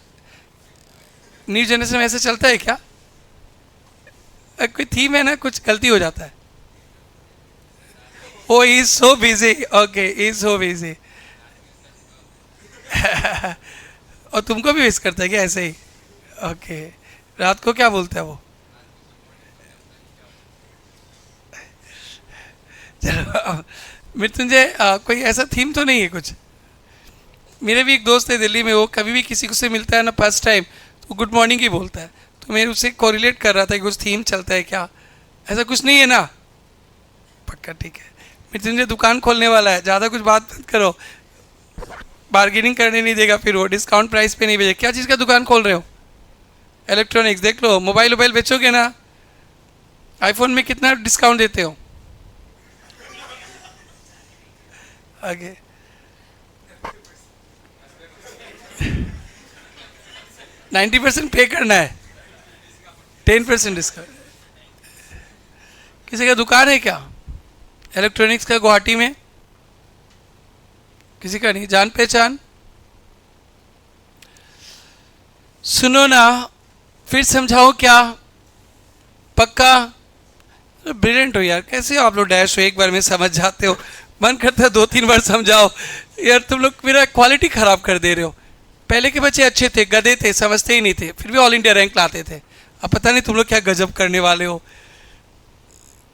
Speaker 1: न्यू जनरेशन में ऐसा चलता है क्या? कोई थीम है ना, कुछ गलती हो जाता है। Oh is so busy, okay is so busy. और तुमको भी विश करता है क्या ऐसे ही? ओके, रात को क्या बोलता है वो? चलो मृत्युंजय, कोई ऐसा थीम तो नहीं है कुछ? मेरे भी एक दोस्त है दिल्ली में, वो कभी भी किसी को से मिलता है ना फर्स्ट टाइम तो गुड मॉर्निंग ही बोलता है। तो मैं उससे कोरिलेट कर रहा था कि कुछ थीम चलता है क्या, ऐसा कुछ नहीं है ना? पक्का, ठीक है। मृत्युंजय दुकान खोलने वाला है, ज़्यादा कुछ बात मत करो, बार्गेनिंग करने नहीं देगा, फिर वो डिस्काउंट प्राइस पे नहीं भेजेगा। क्या चीज़ का दुकान खोल रहे हो? इलेक्ट्रॉनिक्स, देख लो, मोबाइल वोबाइल बेचोगे ना? आईफोन में कितना डिस्काउंट देते हो? आगे 90% पे करना है, 10% डिस्काउंट। किसी का दुकान है क्या इलेक्ट्रॉनिक्स का गुवाहाटी में? किसी का नहीं, जान पहचान? सुनो ना, फिर समझाओ क्या? पक्का? ब्रिलियंट हो यार, कैसे हो आप लोग, डैश हो, एक बार में समझ जाते हो। मन करता है 2-3 बार समझाओ यार, तुम लोग मेरा क्वालिटी खराब कर दे रहे हो। पहले के बच्चे अच्छे थे, गधे थे, समझते ही नहीं थे, फिर भी ऑल इंडिया रैंक लाते थे। अब पता नहीं तुम लोग क्या गजब करने वाले हो।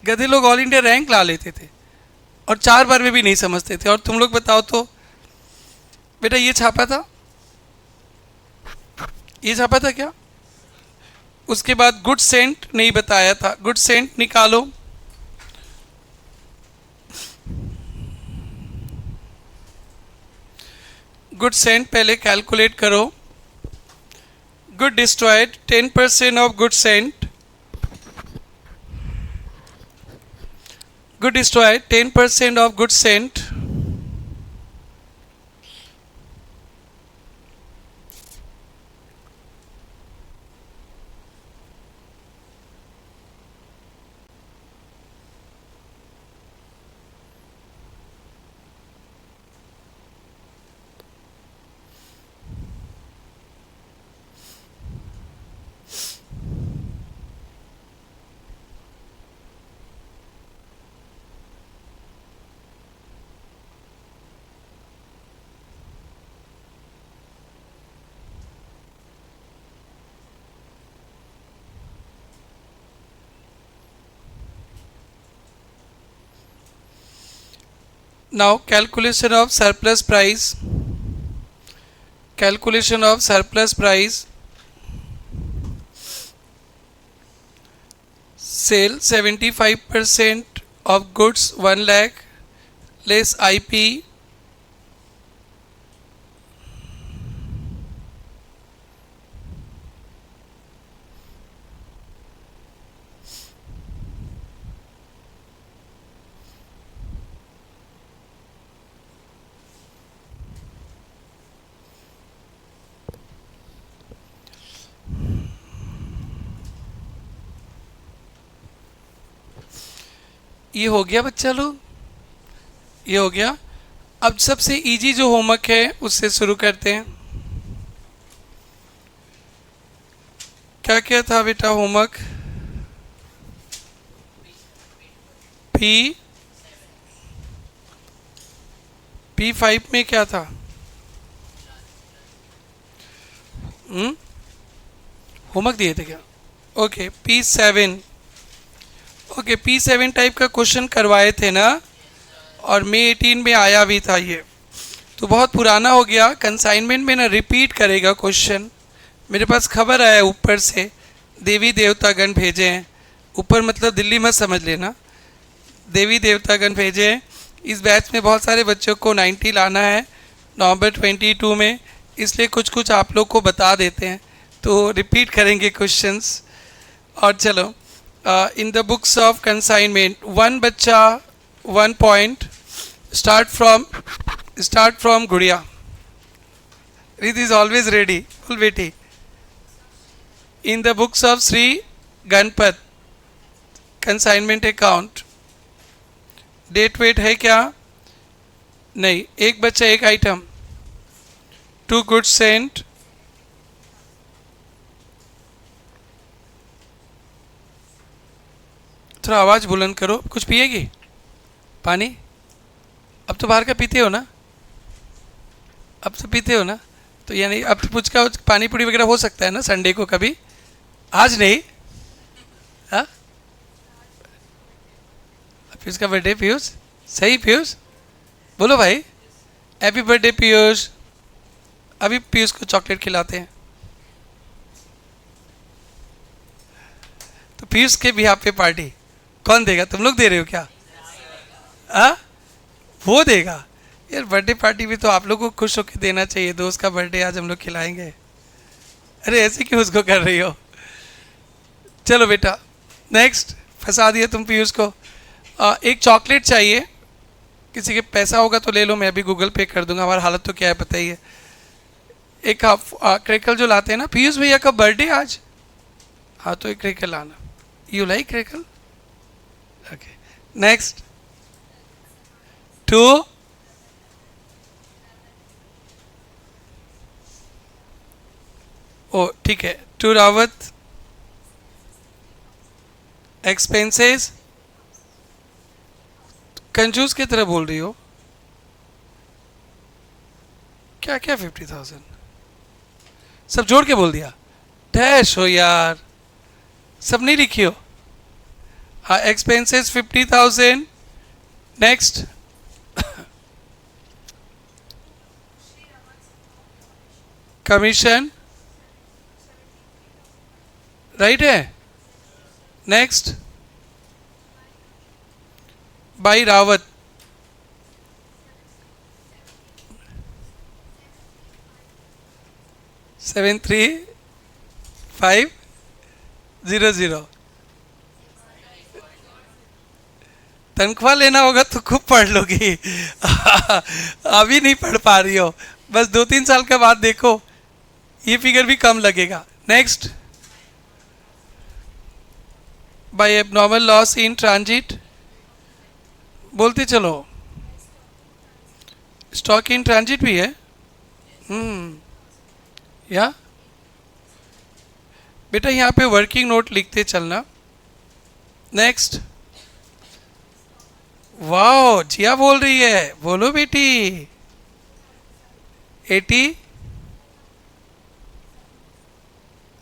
Speaker 1: गधे लोग ऑल इंडिया रैंक ला लेते थे और 4 बार में भी नहीं समझते थे, और तुम लोग बताओ तो। बेटा ये छापा था, ये छापा था क्या? उसके बाद गुड सेंट नहीं बताया था, गुड सेंट निकालो। गुड सेंट पहले कैलकुलेट करो। Good destroyed, 10% of good sent, good destroyed 10% of good sent. Now calculation of surplus price, calculation of surplus price, sale 75% of goods 1 lakh less IP, ये हो गया बच्चा लोग, ये हो गया। अब सबसे इजी जो होमवर्क है उससे शुरू करते हैं। क्या क्या था बेटा होमवर्क? P5 में क्या था? होमवर्क दिए थे क्या? Okay P7, okay P7 type का क्वेश्चन करवाए थे ना, और May 18 में आया भी था ये, तो बहुत पुराना हो गया। कंसाइनमेंट में ना रिपीट करेगा क्वेश्चन, मेरे पास खबर आया ऊपर से, देवी देवतागण भेजे हैं। ऊपर मतलब दिल्ली मत समझ लेना, देवी देवतागण भेजे हैं। इस बैच में बहुत सारे बच्चों को 90 लाना है नवंबर 22 में, इसलिए कुछ कुछ आप लोग को बता देते हैं, तो रिपीट करेंगे क्वेश्चंस। और चलो, इन the books of consignment one बच्चा 1 पॉइंट, स्टार्ट फ्रॉम गुड़िया। रित इज ऑलवेज रेडी, फुल बेटी। In the books of Shri Ganpat consignment account, डेट वेट है क्या? नहीं, एक बच्चा एक आइटम। टू गुड्स सेंट, थोड़ा आवाज बुलंद करो। कुछ पिएगी पानी? अब तो बाहर का पीते हो ना, अब तो पीते हो ना, तो यानी अब तो पुचका पानी पूरी वगैरह हो सकता है ना संडे को कभी, आज नहीं। हाँ, पीयूष का बर्थडे। पीयूष सही, पीयूष बोलो भाई, हैप्पी बर्थडे पीयूष। अभी पीयूष को चॉकलेट खिलाते हैं। तो पीयूष के बिहाफ पे पार्टी कौन देगा? तुम लोग दे रहे हो क्या? हाँ, वो देगा यार। बर्थडे पार्टी भी तो आप लोग को खुश होकर देना चाहिए। दोस्त का बर्थडे आज हम लोग खिलाएंगे। अरे ऐसे क्यों उसको कर रही हो? चलो बेटा नेक्स्ट, फंसा दिया तुम पीयूष को। एक चॉकलेट चाहिए, किसी के पैसा होगा तो ले लो, मैं अभी गूगल पे कर दूंगा। हमारा हालत तो क्या है पता ही है। एक क्रेकल जो लाते हैं ना, पीयूष भैया का बर्थडे आज। हाँ तो एक क्रेकल लाना। You like crackle? Okay next. Two ओ ठीक है, टू रावत एक्सपेंसेस। कंजूस की तरह बोल रही हो क्या? क्या 50,000 सब जोड़ के बोल दिया? डैश हो यार, सब नहीं लिखी हो। हाँ, एक्सपेंसेस 50,000। नेक्स्ट। कमीशन राइट है। Next, by Rawat. Seven three 500। तनख्वाह लेना होगा तो खूब पढ़ लोगी। अभी नहीं पढ़ पा रही हो, बस 2-3 साल के बाद देखो ये फिगर भी कम लगेगा। Next, by abnormal loss in transit. बोलते चलो, स्टॉक इन ट्रांजिट भी है। या बेटा यहाँ पे वर्किंग नोट लिखते चलना। नेक्स्ट, वाओ जिया बोल रही है, बोलो बेटी।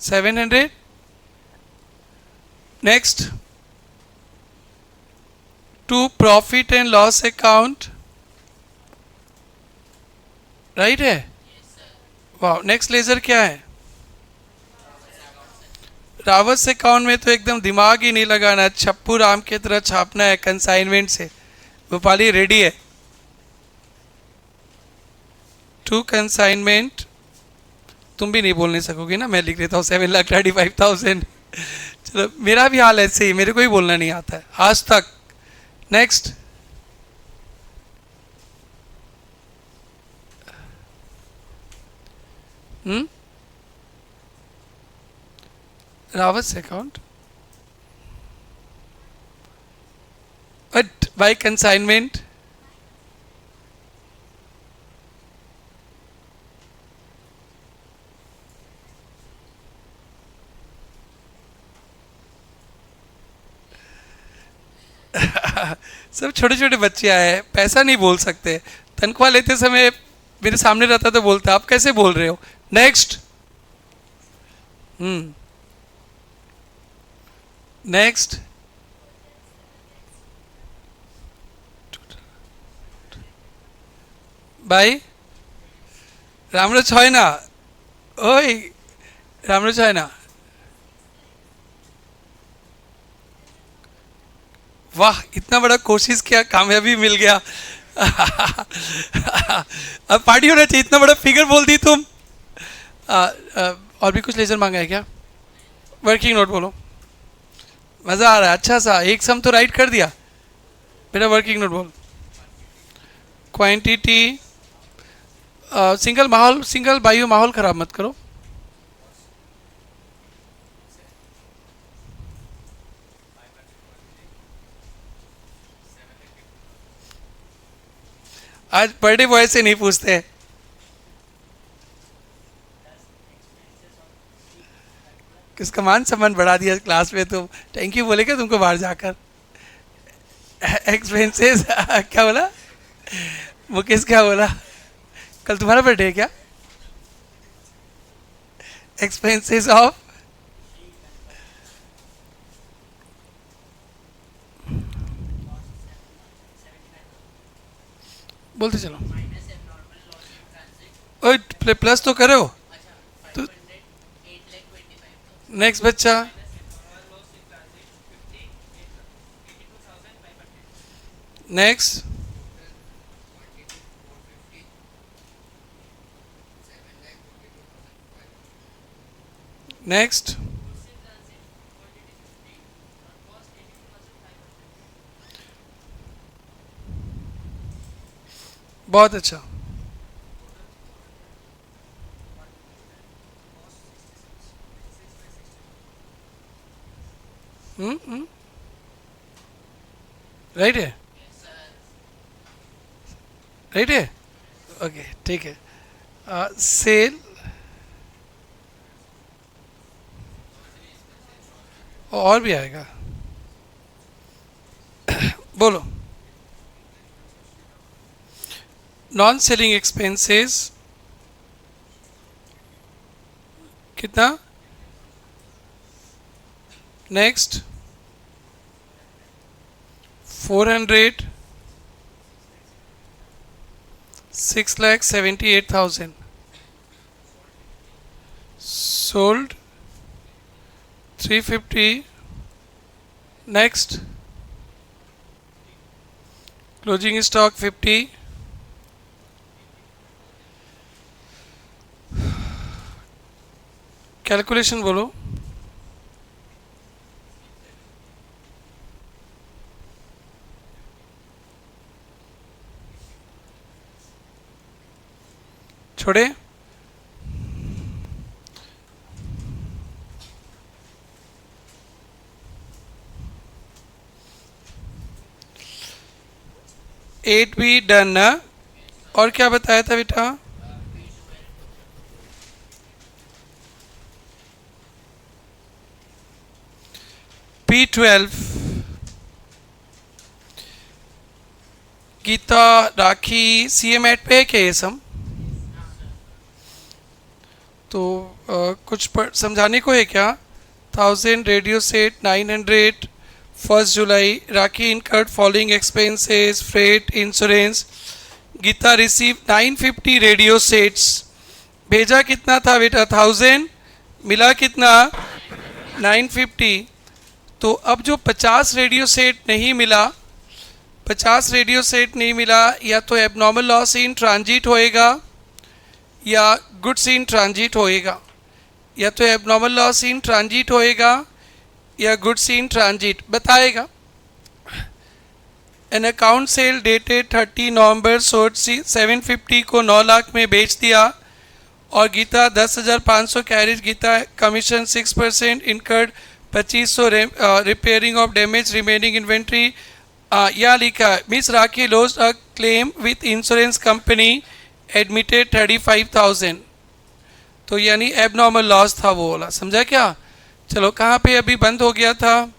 Speaker 1: 700। Next, to profit and loss account right है। वाओ, नेक्स्ट लेजर क्या है? रावत अकाउंट में तो एकदम दिमाग ही नहीं लगाना, छप्पू राम की तरह छापना है कंसाइनमेंट से। भोपाली रेडी है। टू कंसाइनमेंट, तुम भी नहीं बोलने सकोगे ना, मैं लिख लेता हूँ 7,35,000। चलो मेरा भी हाल ऐसे ही, मेरे को ही बोलना नहीं आता है आज तक। Next, Rawat account but by consignment. सब छोटे छोटे बच्चे आए, पैसा नहीं बोल सकते। तनख्वाह लेते समय मेरे सामने रहता तो बोलता, आप कैसे बोल रहे हो? नेक्स्ट। नेक्स्ट, भाई রামরা ছয় না, ওই रामनुज है ना? वाह, इतना बड़ा कोशिश किया, कामयाबी मिल गया। अब पार्टी होना चाहिए, इतना बड़ा फिगर बोल दी तुम। और भी कुछ लेजर मांगा है क्या? वर्किंग नोट बोलो। मजा आ रहा है, अच्छा सा एक सम तो राइट कर दिया बेटा। वर्किंग नोट बोल। क्वांटिटी, सिंगल माहौल, सिंगल बायो माहौल खराब मत करो। आज बर्थडे बॉय से नहीं पूछते। किसका मान सम्मान बढ़ा दिया क्लास में तुम। थैंक यू बोलेगा तुमको बाहर जाकर। एक्सपेंसेस क्या बोला मुकेश, क्या बोला? कल तुम्हारा बर्थडे है क्या? एक्सपेंसेस ऑफ, बोलते चलो। ओए प्लस तो करो। तो नेक्स्ट बच्चा, नेक्स्ट, नेक्स्ट। बहुत अच्छा। राइट है, राइट है। ओके ठीक है। सेल और भी आएगा, बोलो। नॉन सेलिंग एक्सपेंसेस कितना? Next, 400, 6,78,000। Sold 350। Next, closing stock 50। Calculation बोलो। छोड़े, एट भी डन ना? और क्या बताया था बेटा? P12, गीता, राखी, CM एट पे है क्या ये सम? तो कुछ समझाने को है क्या? 1000 रेडियो सेट, 900 1 जुलाई। Rakhi incurred following expenses, freight, insurance. Geeta receive 950 radio sets. भेजा कितना था बेटा? 1000। मिला कितना? 950। तो अब जो 50 रेडियो सेट नहीं मिला, 50 रेडियो सेट नहीं मिला, या तो एबनॉर्मल लॉस इन ट्रांजिट होएगा या गुड्स इन ट्रांजिट होएगा। या तो एबनॉर्मल लॉस इन ट्रांजिट होएगा या गुड्स इन ट्रांजिट बताएगा। An account sale dated 30 November sold 750 को 9 लाख में बेच दिया। और गीता 10,500 कैरेज, गीता commission 6% incurred 2500 repairing of damage remaining inventory. या लिखा miss Rakhi lost a claim with insurance company admitted 35,000। तो यानी एबनॉर्मल लॉस था वो वाला, समझा क्या? चलो कहाँ पे अभी बंद हो गया था?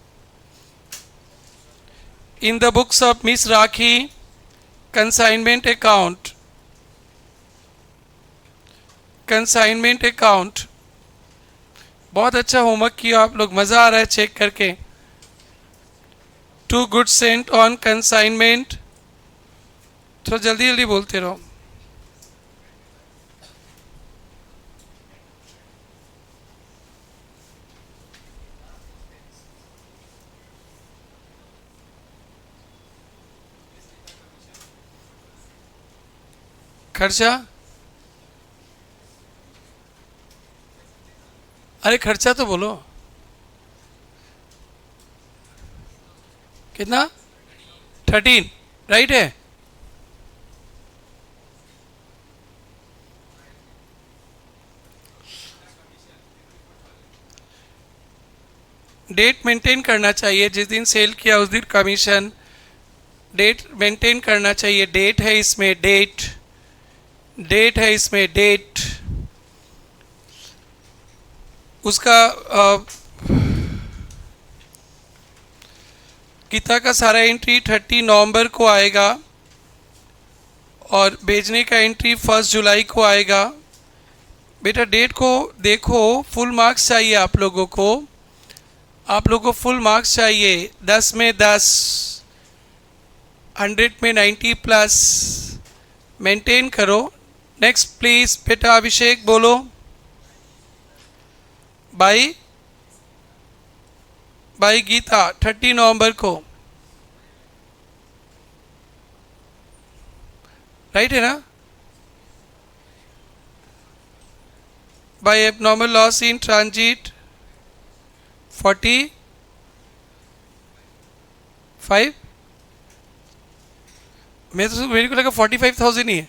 Speaker 1: इन the books of miss rakhi consignment account, consignment account. बहुत अच्छा होमवर्क किया आप लोग, मज़ा आ रहा है चेक करके। To goods sent on consignment. थोड़ा जल्दी जल्दी बोलते रहो। खर्चा, अरे खर्चा तो बोलो कितना, 13 राइट है। डेट मेंटेन करना चाहिए, जिस दिन सेल किया उस दिन कमीशन, डेट मेंटेन करना चाहिए। डेट है इसमें, डेट है इसमें, डेट उसका गीता का सारा एंट्री 30 नवंबर को आएगा और भेजने का एंट्री 1 जुलाई को आएगा। बेटा डेट को देखो, फुल मार्क्स चाहिए आप लोगों को, आप लोगों को फुल मार्क्स चाहिए। 10 में 10, 100 में 90 प्लस, मेंटेन करो। नेक्स्ट प्लीज बेटा अभिषेक बोलो। बाई गीता 30 नवंबर को, राइट है ना। By abnormal loss in transit 45, मेरे को लगा 45,000 ही है,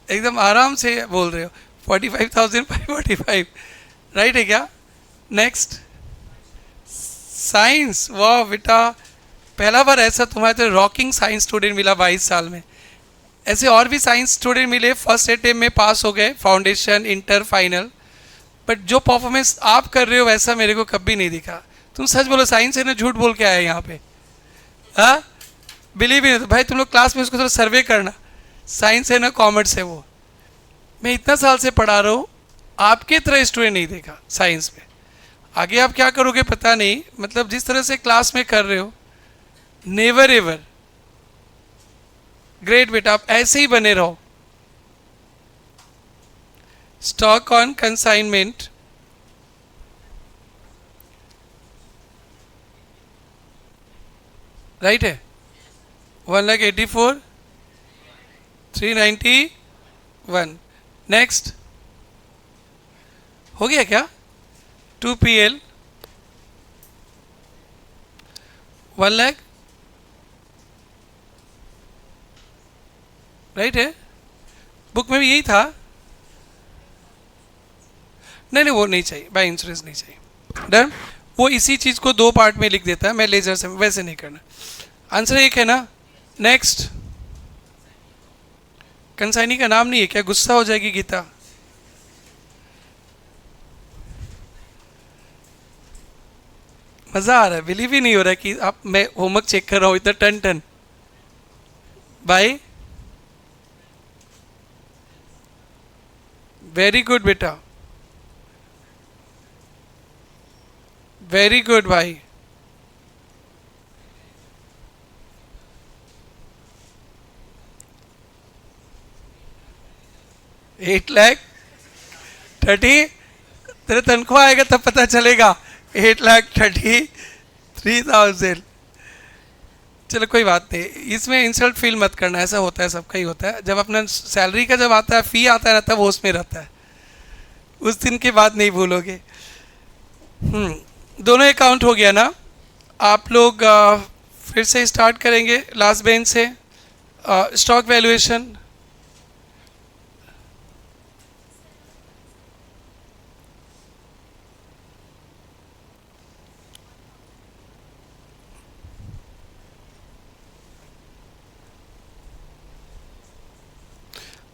Speaker 1: एकदम आराम से बोल रहे हो। 45,545 राइट है क्या। नेक्स्ट साइंस, वाह बेटा पहला बार ऐसा तुम्हारे तो रॉकिंग साइंस स्टूडेंट मिला 22 साल में। ऐसे और भी साइंस स्टूडेंट मिले, फर्स्ट अटेम्प्ट में पास हो गए, फाउंडेशन इंटर फाइनल, बट जो परफॉर्मेंस आप कर रहे हो वैसा मेरे को कभी नहीं दिखा। तुम सच बोलो, साइंस है ना, झूठ बोल के आए यहाँ पे, हाँ बिलीव ही नहीं। तो भाई तुम लोग क्लास में उसको थोड़ा सर्वे करना, साइंस है ना कॉमर्स है वो। मैं इतना साल से पढ़ा रहा हूँ, आपके तरह स्टूडेंट नहीं देखा साइंस में। आगे आप क्या करोगे पता नहीं, मतलब जिस तरह से क्लास में कर रहे हो, नेवर एवर, ग्रेट बेटा, आप ऐसे ही बने रहो। स्टॉक ऑन कंसाइनमेंट, राइट है, 1,84,391। नेक्स्ट हो गया क्या। 2PL 1 लाख, राइट है, बुक में भी यही था। नहीं वो नहीं चाहिए, बाय इंश्योरेंस नहीं चाहिए, डन। वो इसी चीज को 2 पार्ट में लिख देता है, मैं लेजर से वैसे नहीं करना। आंसर एक है ना। नेक्स्ट, कंसाइनी का नाम नहीं है क्या, गुस्सा हो जाएगी गीता। मजा आ रहा है, बिलीव ही नहीं हो रहा है कि आप, मैं होमवर्क चेक कर रहा हूं इतना टन टन। बाय, वेरी गुड बेटा, वेरी गुड भाई। $8,30,000, तेरे तनख्वाह आएगा तब पता चलेगा। 8,33,000। चलो कोई बात नहीं, इसमें इंसल्ट फील मत करना, ऐसा होता है, सबका ही होता है। जब अपना सैलरी का जब आता है, फी आता है ना, तब होश में रहता है, उस दिन की बात नहीं भूलोगे। दोनों अकाउंट हो गया ना। आप लोग फिर से स्टार्ट करेंगे लास्ट बेंच से। स्टॉक वैल्यूएशन,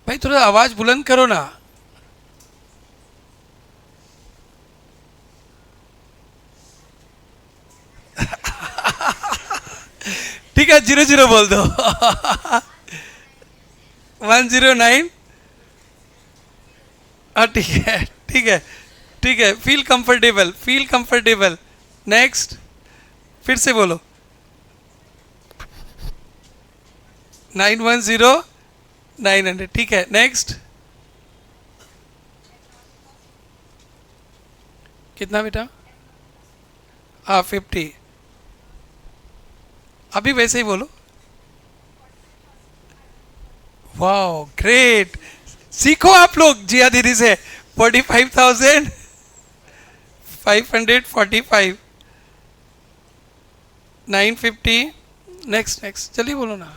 Speaker 1: भाई थोड़ा आवाज बुलंद करो ना। ठीक है, 00 बोल दो। 109। ठीक है ठीक है ठीक है, feel comfortable, feel comfortable. Next, फिर से बोलो। 910,900, ठीक है। नेक्स्ट, कितना बेटा। हाँ 50, अभी वैसे ही बोलो। वाओ ग्रेट, सीखो आप लोग जिया दीदी से। 45,545, 950, नेक्स्ट नेक्स्ट, चलिए बोलो ना।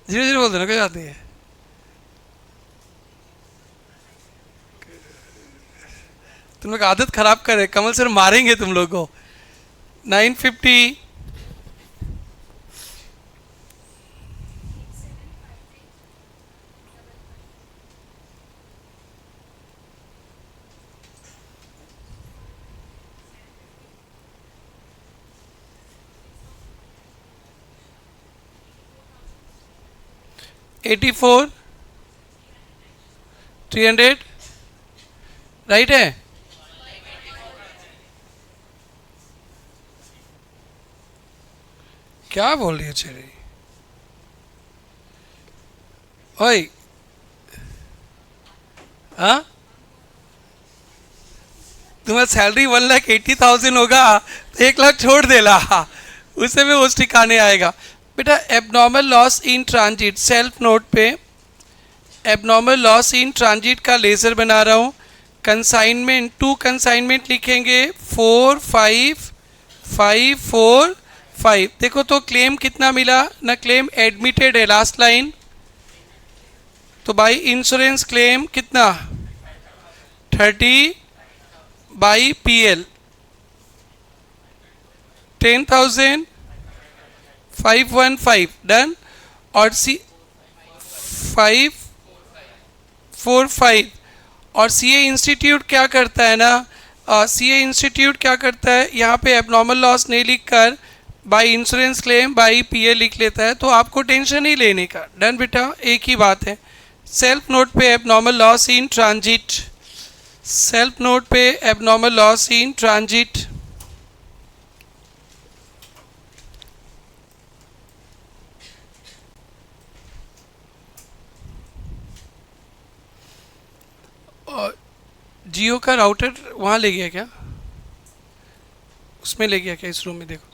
Speaker 1: धीरे धीरे बोल देना, क्या जाती है। तुम लोग आदत खराब कर रहे, कमल सर मारेंगे तुम लोग को। 950, 84, 300, राइट है। क्या बोल रही है चेरी? ओए, हाँ, तुम्हारा सैलरी 1,80,000 होगा तो 1 लाख छोड़ देला, उससे में वो ठिकाने आएगा। बेटा abnormal loss in transit, self note पे एबनॉर्मल लॉस इन ट्रांजिट का लेजर बना रहा हूँ। कंसाइनमेंट, 2 कंसाइनमेंट लिखेंगे, 4, 5, 5, 4, 5। देखो तो क्लेम कितना मिला ना, क्लेम एडमिटेड है लास्ट लाइन, तो बाई इंश्योरेंस क्लेम कितना 30 बाई PL 10,515 डन। और C545। और CA इंस्टीट्यूट क्या करता है ना, CA इंस्टीट्यूट क्या करता है, यहाँ पे एबनॉर्मल लॉस नहीं लिख कर by insurance claim by PL लिख लेता है, तो आपको टेंशन ही लेने का। डन बेटा, एक ही बात है। सेल्फ नोट पे abnormal loss in transit, self note पे एबनॉर्मल लॉस इन ट्रांजिट। और जियो का राउटर वहाँ ले गया क्या, उसमें ले गया क्या, इस रूम में देखो तो।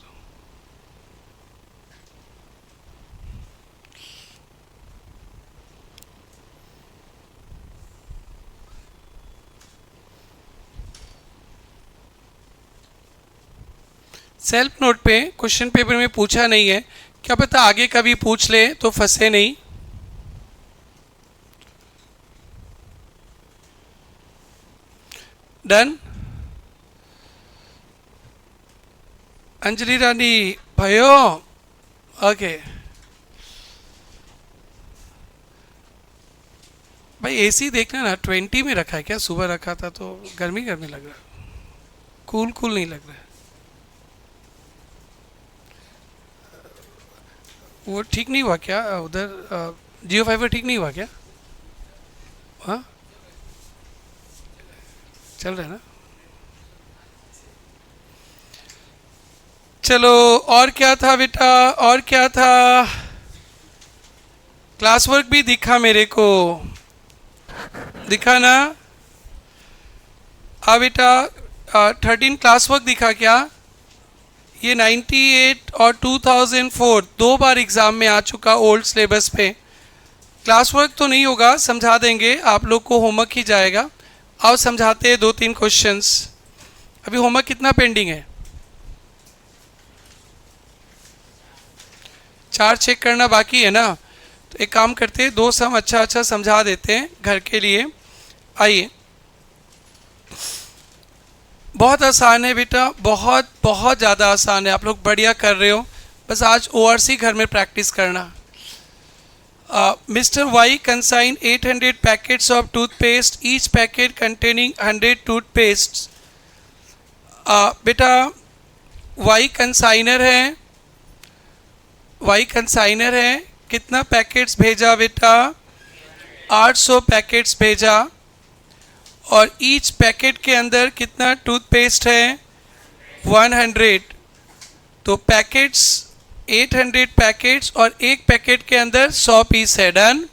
Speaker 1: सेल्फ नोट पे क्वेश्चन पेपर में पूछा नहीं है, क्या पता आगे कभी पूछ ले तो फंसे नहीं। डन। अंजलि रानी भयो, ओके भाई। एसी देखना ना, 20 में रखा है क्या, सुबह रखा था तो गर्मी गर्मी लग रहा है, कूल कूल नहीं लग रहा है। वो ठीक नहीं हुआ क्या उधर, जियो फाइबर ठीक नहीं हुआ क्या? हाँ चल रहा है ना। चलो, और क्या था बेटा, और क्या था? क्लास वर्क भी दिखा मेरे को, दिखा ना। हाँ बेटा, 13 क्लास वर्क दिखा क्या? ये 98 और 2004 2 बार एग्ज़ाम में आ चुका ओल्ड सिलेबस पे। क्लास वर्क तो नहीं होगा, समझा देंगे आप लोग को, होमवर्क ही जाएगा। आओ समझाते हैं 2-3 क्वेश्चंस। अभी होमवर्क कितना पेंडिंग है? 4 चेक करना बाकी है ना। तो एक काम करते हैं, 2 सम अच्छा अच्छा समझा देते हैं घर के लिए। आइए, बहुत आसान है बेटा, बहुत बहुत ज़्यादा आसान है। आप लोग बढ़िया कर रहे हो, बस आज ORC घर में प्रैक्टिस करना। Mr. Y consign 800 packets of toothpaste, each packet containing 100 toothpastes. बेटा Y कंसाइनर है, Y कंसाइनर है, कितना पैकेट्स भेजा बेटा? 800 पैकेट्स भेजा। और ईच पैकेट के अंदर कितना टूथपेस्ट है? 100। तो पैकेट्स 800 पैकेट्स और एक पैकेट के अंदर 100 पीस है। Done.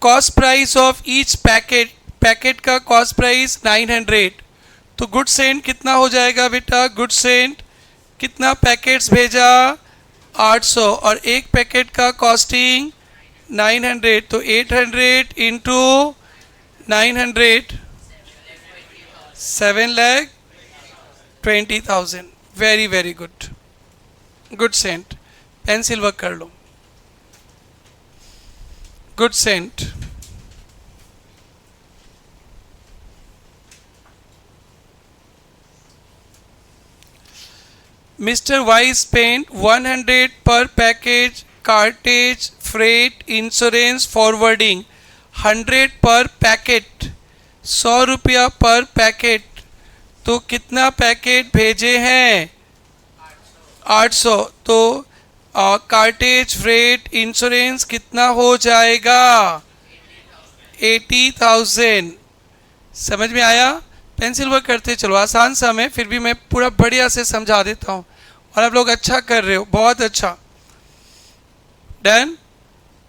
Speaker 1: Cost price of each packet, packet का कॉस्ट प्राइस 900। तो गुड सेंट कितना हो जाएगा बेटा? गुड सेंट कितना पैकेट्स भेजा? 800 और एक पैकेट का कॉस्टिंग 900। तो 800 into 900 7,20,000। Very very good, good sent. Pencil work कर लो। Good sent. Mr. Y spent 100 per package, cartage, freight, insurance, forwarding, 100 per packet, 100 रुपया पर पैकेट। तो कितना पैकेट भेजे हैं? 800। तो कार्टेज, फ्रेट, इंश्योरेंस कितना हो जाएगा? 80,000। समझ में आया? पेंसिल वर्क करते चलो, आसान सा है, फिर भी मैं पूरा बढ़िया से समझा देता हूँ और आप लोग अच्छा कर रहे हो, बहुत अच्छा। Done.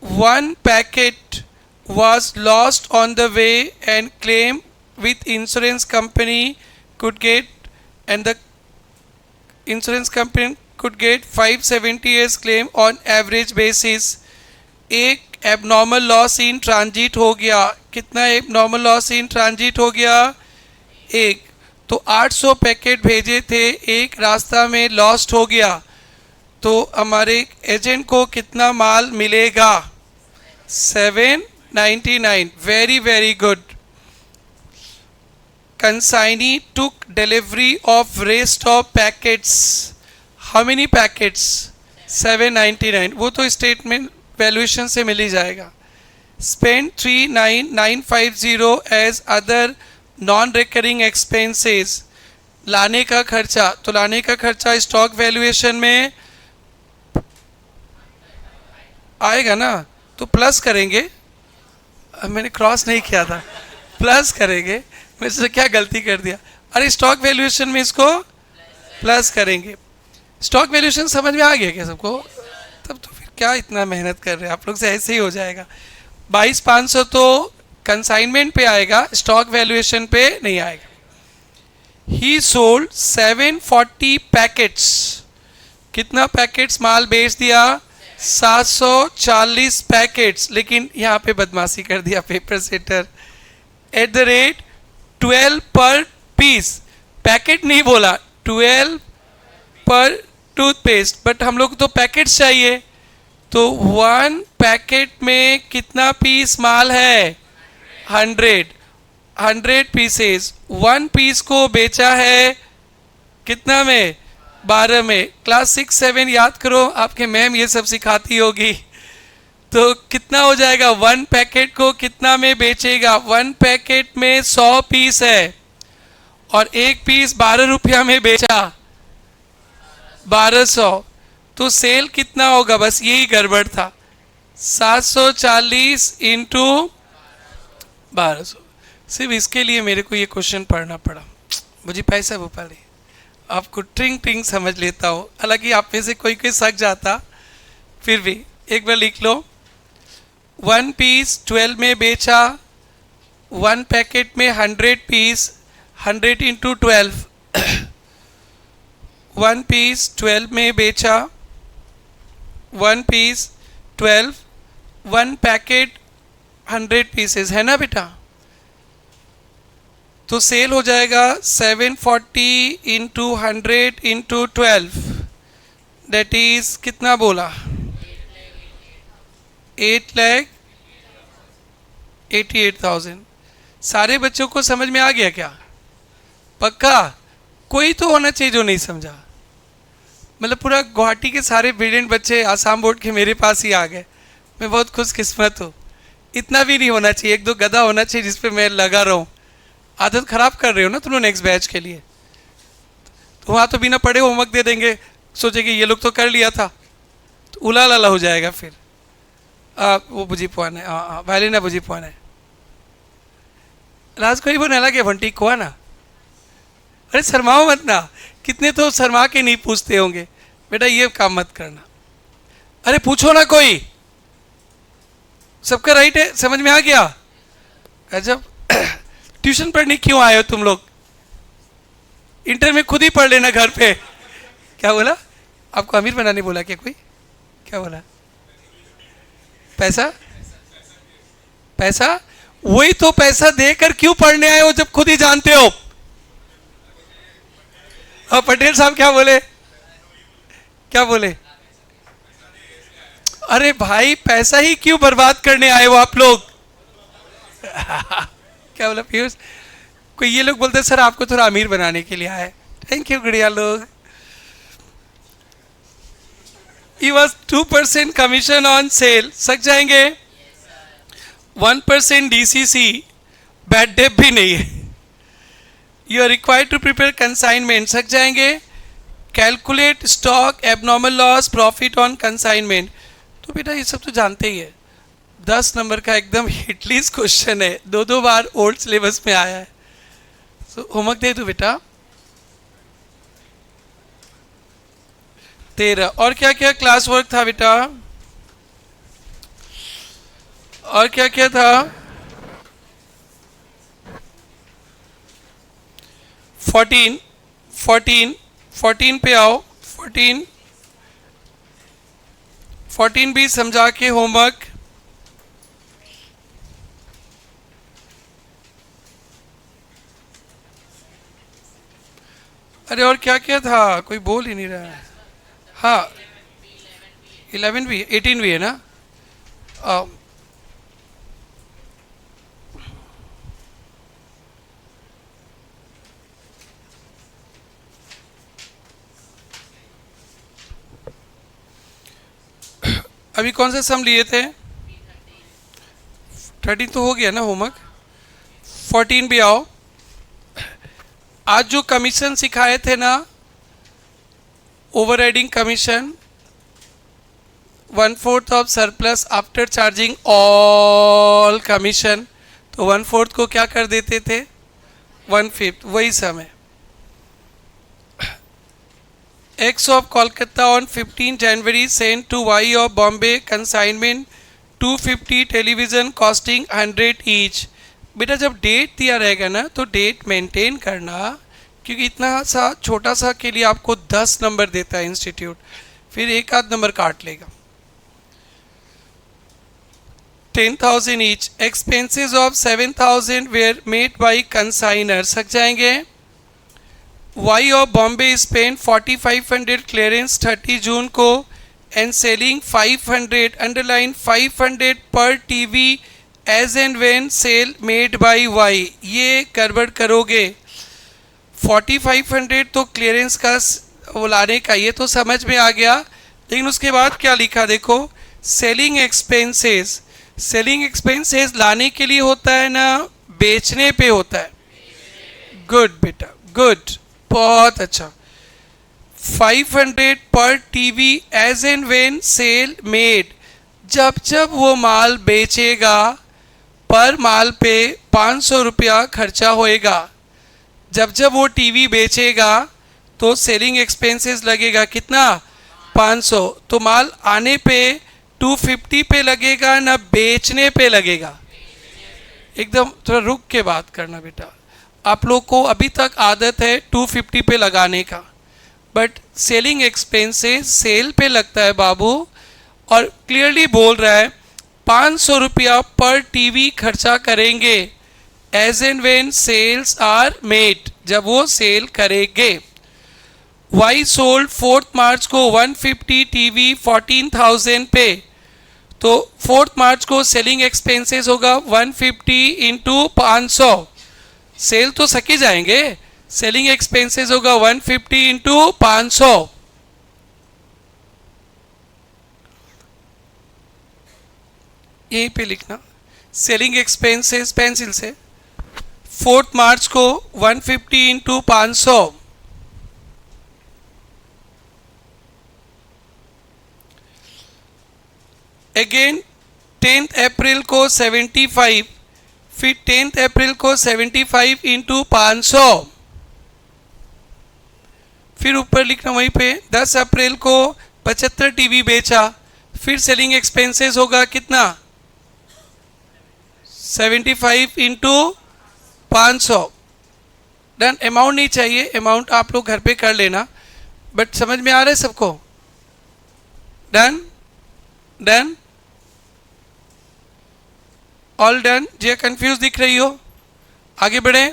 Speaker 1: 1 packet was lost on the way and claim with insurance company could get, and the insurance company could get 570 years claim on average basis। एक abnormal loss in transit हो गया। कितना abnormal loss in transit हो गया? एक। तो 800 packet भेजे थे, एक रास्ता में लॉस्ट हो गया, तो हमारे एजेंट को कितना माल मिलेगा? 799। Very very good. Consignee took delivery of rest of packets. How many packets? 799। वो तो स्टेटमेंट वैल्यूएशन से मिल ही जाएगा। Spend 39950 as other non recurring expenses. लाने का खर्चा, तो लाने का खर्चा स्टॉक वैल्यूएशन में आएगा ना, तो प्लस करेंगे। मैंने क्रॉस नहीं किया था, प्लस करेंगे। मैं इससे क्या गलती कर दिया? अरे स्टॉक वैल्यूएशन में इसको प्लस करेंगे। स्टॉक वैल्यूएशन समझ में आ गया क्या सबको? तब तो फिर क्या इतना मेहनत कर रहे हैं आप लोग, से ऐसे ही हो जाएगा। 22,500 तो कंसाइनमेंट पे आएगा, स्टॉक वैल्यूएशन पे नहीं आएगा। ही सोल्ड 740 पैकेट्स। कितना पैकेट्स माल बेच दिया? 740 पैकेट्स। लेकिन यहाँ पे बदमाशी कर दिया paper setter. At the rate 12 पर पीस। पैकेट नहीं बोला, 12 पर टूथपेस्ट, बट हम लोग तो पैकेट्स चाहिए। तो 1 पैकेट में कितना पीस माल है? 100 पीसेस। 1 पीस को बेचा है कितना में? 12 में। क्लास 6 7 याद करो, आपके मैम ये सब सिखाती होगी। तो कितना हो जाएगा? 1 पैकेट को कितना में बेचेगा? 1 पैकेट में 100 पीस है और एक पीस 12 रुपया में बेचा, 1200। तो सेल कितना होगा? बस यही गड़बड़ था। 740 इंटू 1200। सिर्फ इसके लिए मेरे को ये क्वेश्चन पढ़ना पड़ा। मुझे पैसा वो पड़े, आपको ट्रिंग ट्रिंग समझ लेता हूँ। हालांकि आप में से कोई कोई सक जाता, फिर भी एक बार लिख लो। 1 पीस 12 में बेचा, 1 पैकेट में 100 पीस, 100 इंटू 12। 1 पीस 12 में बेचा, 1 पीस 12, 1 पैकेट 100 पीसेस है ना बेटा। तो सेल हो जाएगा 740 इंटू 100 इंटू 12, दैट इज कितना बोला? 8,88,000। सारे बच्चों को समझ में आ गया क्या? पक्का? कोई तो होना चाहिए जो नहीं समझा। मतलब पूरा गुवाहाटी के सारे ब्रिलियंट बच्चे आसाम बोर्ड के मेरे पास ही आ गए। मैं बहुत खुशकिस्मत हूँ। इतना भी नहीं होना चाहिए, 1-2 गधा होना चाहिए जिस पे मैं लगा रहा हूँ। आदत खराब कर रहे हो ना तुम लोग नेक्स्ट बैच के लिए। तो वहाँ तो बिना पढ़े होमवर्क दे देंगे, सोचेंगे ये लोग तो कर लिया था, तो उला लाला हो जाएगा फिर। वो बुझी पॉन है, हाँ वायलिन बुझी पॉन है। राज कोई बोने लगे भंटी को ना। अरे शर्माओ मत ना, कितने तो शर्मा के नहीं पूछते होंगे। बेटा ये काम मत करना। अरे पूछो ना कोई, सबका राइट है, समझ में आ गया? जब ट्यूशन पढ़ने क्यों आए हो तुम लोग? इंटर में खुद ही पढ़ लेना घर पे। क्या बोला? आपको अमीर बनाने बोला क्या कोई? क्या बोला? पैसा? पैसा? वही तो, पैसा देकर क्यों पढ़ने आए हो जब खुद ही जानते हो? हाँ, पटेल साहब क्या बोले? क्या बोले? अरे भाई पैसा ही क्यों बर्बाद करने आए हो आप लोग? क्या बोला पीयूष? कोई ये लोग बोलते सर आपको थोड़ा अमीर बनाने के लिए आए। थैंक यू गुड़िया लोग। He was 2% commission on sale, सक जाएंगे? 1% DCC, बैड डेप भी नहीं है। You are required to prepare consignment, सक जाएंगे? Calculate stock abnormal loss profit on consignment. तो बेटा ये सब तो जानते ही है, 10 नंबर का एकदम हिटलिस्ट क्वेश्चन है, 2 बार ओल्ड सिलेबस में आया है। तो होमवर्क दे दो बेटा। 13 और क्या क्या क्लास वर्क था बेटा? और क्या क्या था? 14 पे आओ। 14 भी समझा के होमवर्क। अरे और क्या क्या था? कोई बोल ही नहीं रहा है। हाँ 11 भी, 18 भी है ना? अभी कौन से सम लिए थे? 13 तो हो गया ना होमवर्क। 14 भी आओ। आज जो कमीशन सिखाए थे ना, overriding commission, 1/4 of surplus after charging all commission, तो 1/4 को क्या कर देते थे? 1/5, वही समय। X of Kolkata on 15 January sent to Y of Bombay consignment 250 television costing 100 each। बेटा जब डेट दिया रहेगा ना तो डेट मेंटेन करना, क्योंकि इतना सा छोटा सा के लिए आपको 10 नंबर देता है इंस्टीट्यूट, फिर एक आध नंबर काट लेगा। 10,000 each। Expenses of 7,000 were made by consignor, सक जाएंगे? Y of Bombay spent 4,500 clearance 30 June को एंड सेलिंग 500, अंडरलाइन 500 पर TV as and when sale made by Y। ये गड़बड़ करोगे। 4,500 तो क्लियरेंस का वो लाने का, ये तो समझ में आ गया, लेकिन उसके बाद क्या लिखा देखो? Selling expenses. सेलिंग एक्सपेंसेस लाने के लिए होता है ना, बेचने पे होता है। गुड बेटा, गुड, बहुत अच्छा। 500 पर TV as and when sale made, जब जब वो माल बेचेगा पर माल पे 500 रुपया खर्चा होएगा। जब जब वो टीवी बेचेगा तो सेलिंग एक्सपेंसेस लगेगा कितना? 500। तो माल आने पे 250 पे लगेगा ना बेचने पे लगेगा? एकदम थोड़ा रुक के बात करना बेटा। आप लोग को अभी तक आदत है 250 पे लगाने का, बट सेलिंग एक्सपेंसेस सेल पे लगता है बाबू, और क्लियरली बोल रहा है 500 रुपया पर टीवी खर्चा करेंगे as and when sales are made, जब वो सेल करेंगे। वाई सोल्ड 4 मार्च को 150 टीवी 14,000 पे, तो 4 मार्च को सेलिंग एक्सपेंसेस होगा 150 इंटू 500, सेल तो सके जाएंगे, सेलिंग एक्सपेंसेस होगा 150 इंटू 500। यहीं पे लिखना सेलिंग एक्सपेंसेस पेंसिल से। 4 मार्च को 150 इंटू 500, अगेन 10 अप्रैल को 75, फिर 10 अप्रैल को 75 इंटू 500, फिर ऊपर लिखना वहीं पे 10 अप्रैल को 75 टीवी बेचा, फिर सेलिंग एक्सपेंसेस होगा कितना 75 इंटू 500। डन। अमाउंट नहीं चाहिए, अमाउंट आप लोग घर पे कर लेना, बट समझ में आ रहा है सबको? Done done all done. जे कंफ्यूज दिख रही हो आगे बढ़े।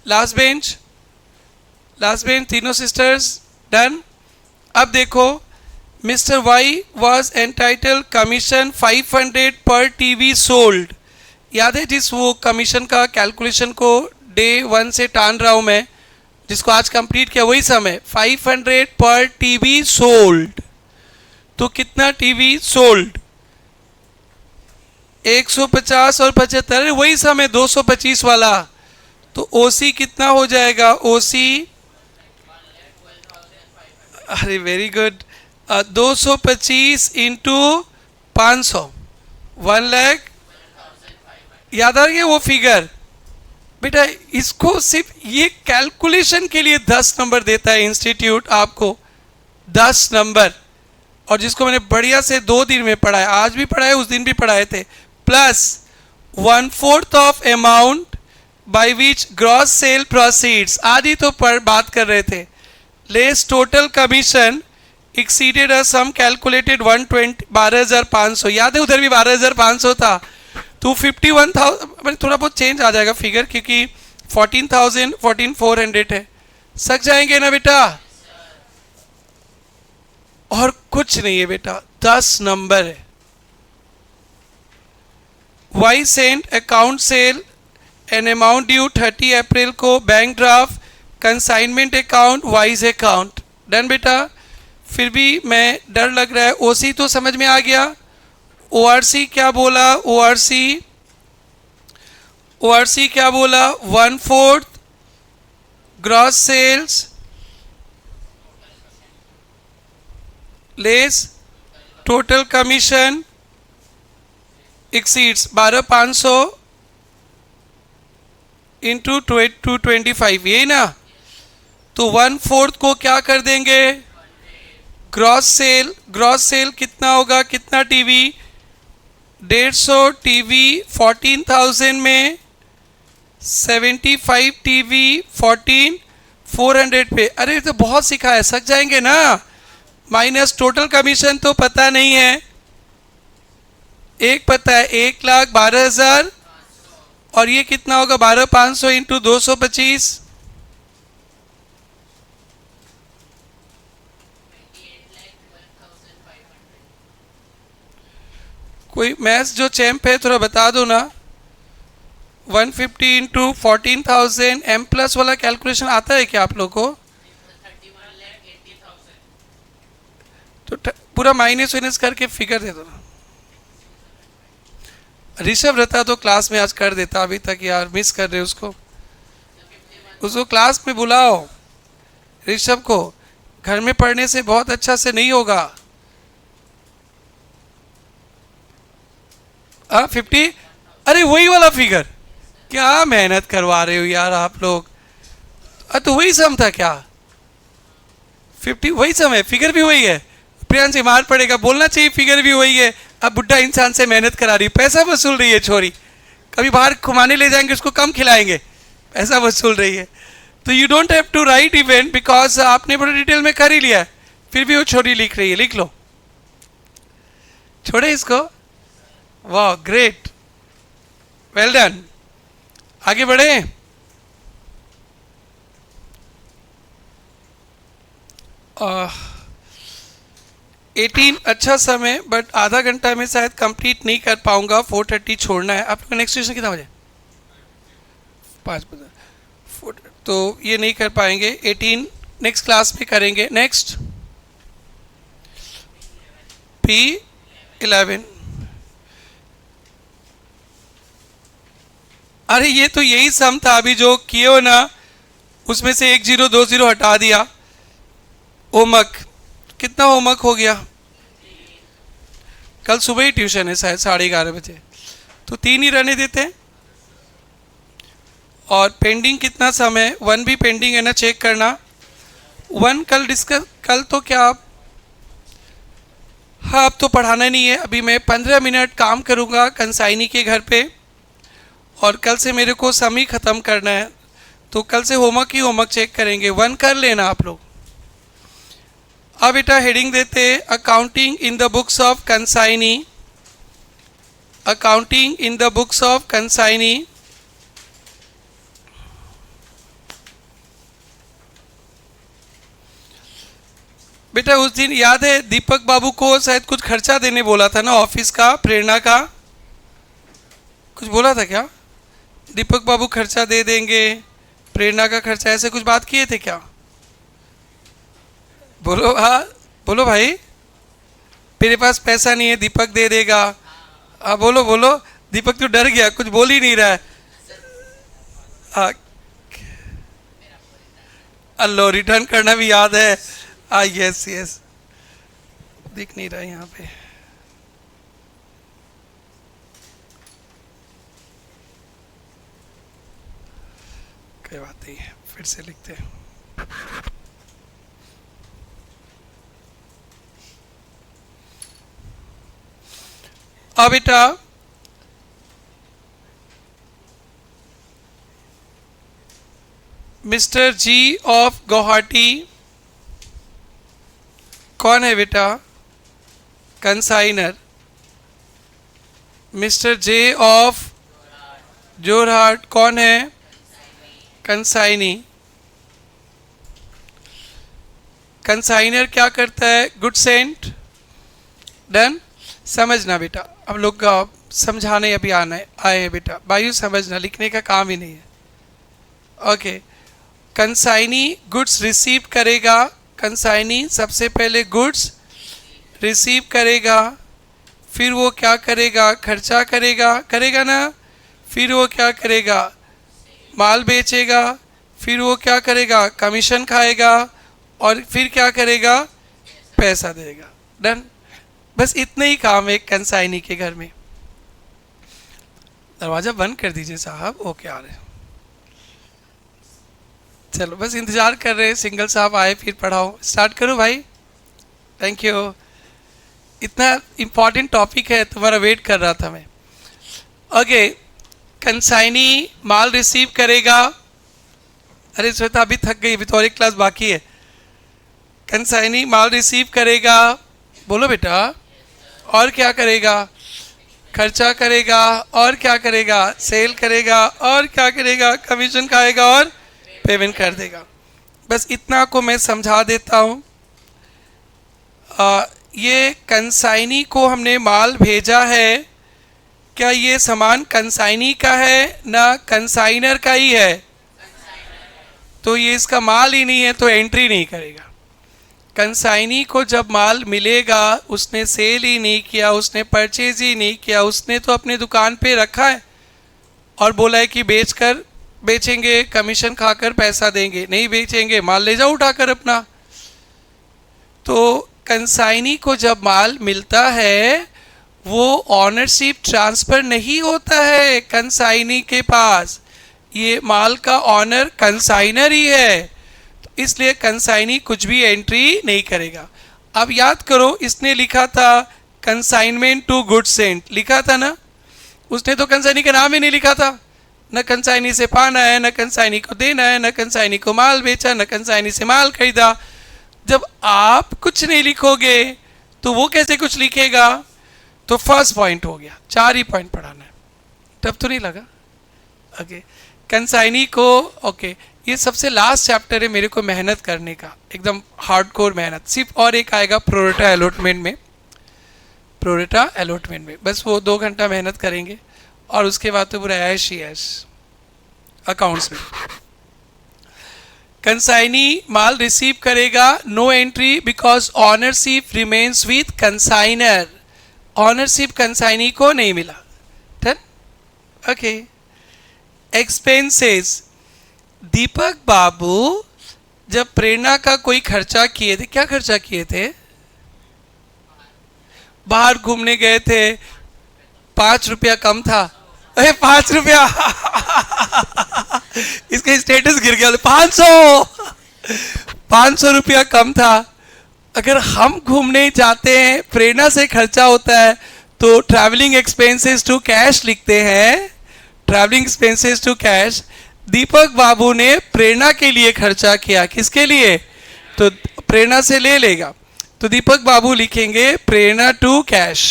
Speaker 1: लास्ट बेंच, लास्ट बेंच तीनों सिस्टर्स। डन। अब देखो mister Y was entitle commission 500 पर टीवी सोल्ड। याद है जिस वो कमीशन का कैलकुलेशन को डे 1 से टान रहा हूं मैं, जिसको आज कंप्लीट किया, वही समय 500 पर टीवी सोल्ड। तो कितना टीवी सोल्ड 150 और 75, वही समय 225 वाला। तो ओसी कितना हो जाएगा? ओसी, अरे वेरी गुड, 225 इंटू 500 1 लाख। याद आ गया वो फिगर? बेटा इसको सिर्फ ये कैलकुलेशन के लिए 10 नंबर देता है इंस्टीट्यूट आपको, 10 नंबर। और जिसको मैंने बढ़िया से 2 दिन में पढ़ाया, आज भी पढ़ाया, उस दिन भी पढ़ाए थे। Plus 1/4 of amount by which gross sale proceeds, आदि तो पर बात कर रहे थे। Less total commission exceeded a sum calculated 12,500। याद है उधर भी 12,500 था। 251,000, थोड़ा बहुत चेंज आ जाएगा फिगर, क्योंकि 14,000 14,400 है। सक जाएंगे ना बेटा? और कुछ नहीं है बेटा, 10 नंबर है। Y sent account sale an amount due 30 April को bank draft consignment account wise account. Done बेटा। फिर भी मैं डर लग रहा है। ओसी तो समझ में आ गया। ओआरसी क्या बोला? ओआरसी क्या बोला? 1/4 gross sales less total commission exceeds 12,500 into 225, यही ना? तो 1/4 को क्या कर देंगे? Gross cell. ग्रॉस सेल कितना होगा? कितना टीवी? 150 टीवी 14,000 में, 75 टीवी 14,400 पे। अरे तो बहुत सीखा है, सक जाएंगे ना? माइनस टोटल कमीशन तो पता नहीं है, एक पता है 1,12,000, और ये कितना होगा? 12,500 इंटू 225, कोई मैथ्स जो चैंप है थोड़ा बता दो ना। 150 इंटू 14,000 एम प्लस वाला कैलकुलेशन आता है क्या आप लोग को? तो पूरा माइनस वाइनस करके फिगर दे दो। ऋषभ रहता तो क्लास में आज कर देता, अभी तक यार मिस कर रहे उसको। उसको क्लास में बुलाओ ऋषभ को, घर में पढ़ने से बहुत अच्छा से नहीं होगा। 50, अरे वही वाला फिगर, क्या मेहनत करवा रहे हो यार आप लोग। तो वही सम था क्या? 50 वही सम है, फिगर भी वही है। प्रियांश से मार पड़ेगा, बोलना चाहिए फिगर भी वही है। अब बुढ़ा इंसान से मेहनत करा रही, पैसा वसूल रही है छोरी। कभी बाहर घुमाने ले जाएंगे उसको कम खिलाएंगे, पैसा वसूल रही है। तो you don't have to write even, because आपने बड़े डिटेल में कर ही लिया है। फिर भी वो छोरी लिख रही है, लिख लो, छोड़े इसको। वाह ग्रेट, वेल डन। आगे बढ़े। uh, 18 अच्छा समय, बट आधा घंटा में शायद कंप्लीट नहीं कर पाऊंगा, 4:30 छोड़ना है। आपका नेक्स्ट ट्यूशन कितना बजे? 5 बजे। तो ये नहीं कर पाएंगे। 18 नेक्स्ट क्लास में करेंगे। Next P11। अरे ये तो यही सम था अभी जो किए हो ना, उसमें से 1 0 2 0 हटा दिया। होमवर्क कितना होमवर्क हो गया? कल सुबह ही ट्यूशन है शायद 11:30 बजे, तो 3 ही रहने देते हैं। और पेंडिंग कितना समय? 1 भी पेंडिंग है ना, चेक करना। वन कल डिस्कस, कल तो क्या, हाँ अब तो पढ़ाना नहीं है, अभी मैं 15 मिनट काम करूँगा कंसाइनी के घर पे, और कल से मेरे को सम ही ख़त्म करना है, तो कल से होमवर्क ही होमवर्क चेक करेंगे, वन कर लेना आप लोग। अब बेटा हेडिंग देते accounting in the books of consignee, accounting in the books of consignee. बेटा उस दिन याद है दीपक बाबू को शायद कुछ खर्चा देने बोला था ना, ऑफिस का, प्रेरणा का कुछ बोला था क्या? दीपक बाबू खर्चा दे देंगे, प्रेरणा का खर्चा, ऐसे कुछ बात किए थे क्या? बोलो, हाँ बोलो भाई, मेरे पास पैसा नहीं है, दीपक दे देगा। हाँ बोलो बोलो, दीपक तो डर गया, कुछ बोल ही नहीं रहा है। हाँ, अल्लाह रिटर्न करना भी याद है। यस यस, दिख नहीं रहा है यहाँ पे। कोई बात नहीं है, फिर से लिखते हैं। अब बेटा मिस्टर जी ऑफ गुवाहाटी कौन है बेटा? Consignor. Mister J of Jorhat कौन है? कंसाइनी। कंसाइनर क्या करता है? Good sent. डन। समझना बेटा, हम लोग का समझाने अभी आए हैं बेटा, बायू समझना, लिखने का काम ही नहीं है। ओके, कंसाइनी गुड्स रिसीव करेगा, कंसाइनी सबसे पहले गुड्स रिसीव करेगा, फिर वो क्या करेगा? खर्चा करेगा, करेगा ना? फिर वो क्या करेगा? माल बेचेगा, फिर वो क्या करेगा? कमीशन खाएगा, और फिर क्या करेगा? पैसा देगा। डन। बस इतना ही काम है कंसाइनी के घर में। दरवाजा बंद कर दीजिए साहब, ओके आ रहे। चलो बस इंतजार कर रहे हैं सिंगल साहब आए फिर पढ़ाओ। स्टार्ट करो भाई। Thank you. इतना इम्पॉर्टेंट टॉपिक है, तुम्हारा वेट कर रहा था मैं। ओके, कंसाइनी माल रिसीव करेगा। अरे श्वेता अभी थक गई, अभी तो और एक क्लास बाकी है। कंसाइनी माल रिसीव करेगा, बोलो बेटा, और क्या करेगा? खर्चा करेगा, और क्या करेगा? सेल करेगा, और क्या करेगा? कमीशन खाएगा और पेमेंट कर देगा। बस इतना को मैं समझा देता हूँ। ये कंसाइनी को हमने माल भेजा है, क्या ये सामान कंसाइनी का है ना कंसाइनर का ही है? तो ये इसका माल ही नहीं है तो एंट्री नहीं करेगा। कंसाइनी को जब माल मिलेगा, उसने सेल ही नहीं किया, उसने परचेज ही नहीं किया, उसने तो अपने दुकान पे रखा है और बोला है कि बेचेंगे, कमीशन खाकर पैसा देंगे, नहीं बेचेंगे माल ले जाओ उठाकर अपना। तो कंसाइनी को जब माल मिलता है वो ऑनरशिप ट्रांसफर नहीं होता है कंसाइनी के पास, ये माल का ऑनर कंसाइनर ही है, तो इसलिए कंसाइनी कुछ भी एंट्री नहीं करेगा। अब याद करो, इसने लिखा था कंसाइनमेंट टू गुड सेंट, लिखा था ना, उसने तो कंसाइनी का नाम ही नहीं लिखा था। न कंसाइनी से पाना है, न कंसाइनी को देना है, न कंसाइनी को माल बेचा, न कंसाइनी से माल खरीदा। जब आप कुछ नहीं लिखोगे तो वो कैसे कुछ लिखेगा? तो फर्स्ट पॉइंट हो गया, 4 ही पॉइंट पढ़ाना है, तब तो नहीं लगा। ओके, कंसाइनी को, ओके, ये सबसे लास्ट चैप्टर है मेरे को मेहनत करने का, एकदम हार्डकोर मेहनत। सिर्फ और एक आएगा प्रोरेटा अलॉटमेंट में, प्रोरेटा अलॉटमेंट में, बस वो 2 घंटा मेहनत करेंगे और उसके बाद तो पूरा ऐश ही ऐश अकाउंट्स में। कंसाइनी माल रिसीव करेगा, no entry because ownership remains with consignor, ownership consignee को नहीं मिला। डन। ओके, एक्सपेंसेस, दीपक बाबू जब प्रेरणा का कोई खर्चा किए थे, क्या खर्चा किए थे? बाहर घूमने गए थे, 5 रुपया कम था। अरे 5 रुपया इसका स्टेटस गिर गया, 500 500 रुपया कम था। अगर हम घूमने जाते हैं, प्रेरणा से खर्चा होता है, तो ट्रैवलिंग एक्सपेंसेस टू कैश लिखते हैं, ट्रैवलिंग एक्सपेंसेस टू कैश। दीपक बाबू ने प्रेरणा के लिए खर्चा किया, किसके लिए? तो प्रेरणा से ले लेगा, तो दीपक बाबू लिखेंगे Prerna to cash,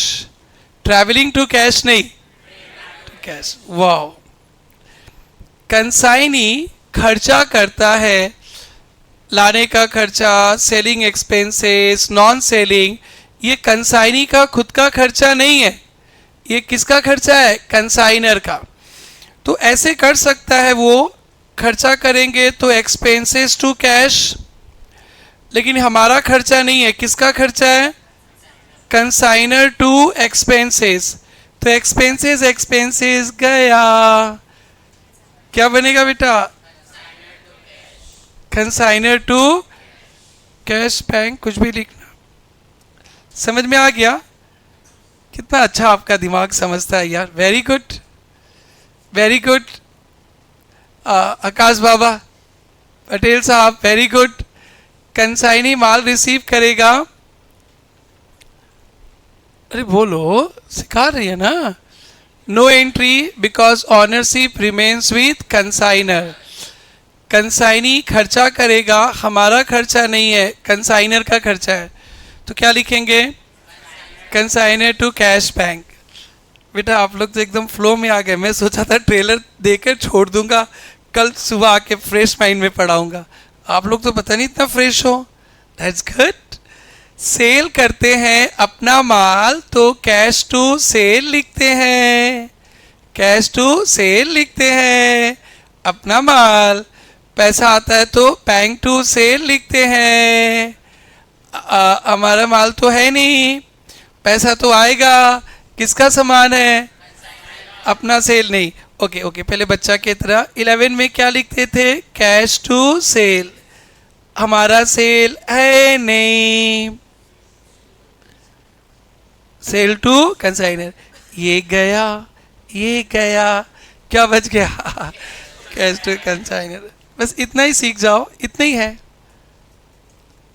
Speaker 1: travelling to cash नहीं, टू कैश। वाह। कंसाइनी खर्चा करता है, लाने का खर्चा, सेलिंग एक्सपेंसेस, नॉन सेलिंग, ये कंसाइनी का खुद का खर्चा नहीं है, ये किसका खर्चा है? कंसाइनर का। तो ऐसे कर सकता है, वो खर्चा करेंगे तो एक्सपेंसेस टू कैश, लेकिन हमारा खर्चा नहीं है, किसका खर्चा है? Consignor to expenses. तो एक्सपेंसेस एक्सपेंसेस गया, क्या बनेगा बेटा? कंसाइनर टू कैश बैंक, कुछ भी लिखना। समझ में आ गया? कितना अच्छा आपका दिमाग समझता है यार, very good very good. Akash बाबा, पटेल साहब, वेरी गुड। कंसाइनी माल रिसीव करेगा, अरे बोलो, सिखा रही है ना। No entry because ownership remains with consignor. Consignee खर्चा करेगा, हमारा खर्चा नहीं है, कंसाइनर का खर्चा है, तो क्या लिखेंगे? Consignor to cash bank. बेटा आप लोग तो एकदम फ्लो में आ गए। मैं सोचा था ट्रेलर देकर छोड़ दूंगा, कल सुबह आके फ्रेश माइंड में पढ़ाऊंगा। आप लोग तो पता नहीं इतना फ्रेश हो। That's good. सेल करते हैं अपना माल, तो कैश टू सेल लिखते हैं, कैश टू सेल लिखते हैं अपना माल। पैसा आता है तो बैंक टू सेल लिखते हैं। हमारा माल तो है नहीं, पैसा तो आएगा, किसका सामान है? अपना सेल नहीं। ओके ओके, पहले बच्चा की तरह 11 में क्या लिखते थे? कैश टू सेल, हमारा सेल है नहीं, सेल टू कंसाइनर। ये गया, ये गया, क्या बच गया? Cash to consignor. बस इतना ही सीख जाओ, इतना ही है।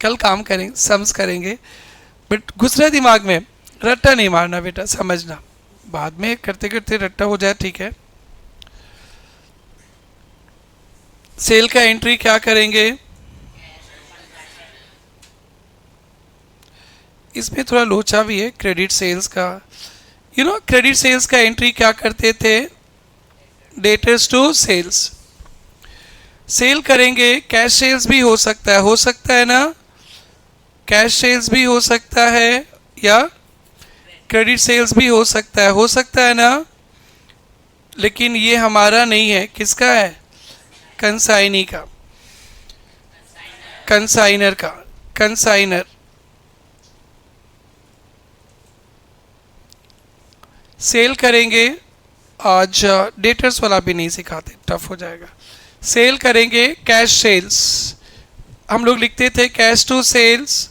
Speaker 1: कल काम करेंगे, सम्स करेंगे, बट घुस रहा दिमाग में। रट्टा नहीं मारना बेटा, समझना, बाद में करते करते रट्टा हो जाए, ठीक है। सेल का एंट्री क्या करेंगे? इसमें थोड़ा लोचा भी है, क्रेडिट सेल्स का। क्रेडिट सेल्स का एंट्री क्या करते थे? Debtors to sales. सेल करेंगे, कैश सेल्स भी हो सकता है ना, कैश सेल्स भी हो सकता है, या क्रेडिट सेल्स भी हो सकता है ना। लेकिन ये हमारा नहीं है, किसका है? कंसाइनी का, कंसाइनर का, कंसाइनर। सेल करेंगे, आज डेटर्स वाला भी नहीं सिखाते, टफ हो जाएगा। सेल करेंगे, कैश सेल्स, हम लोग लिखते थे कैश टू सेल्स,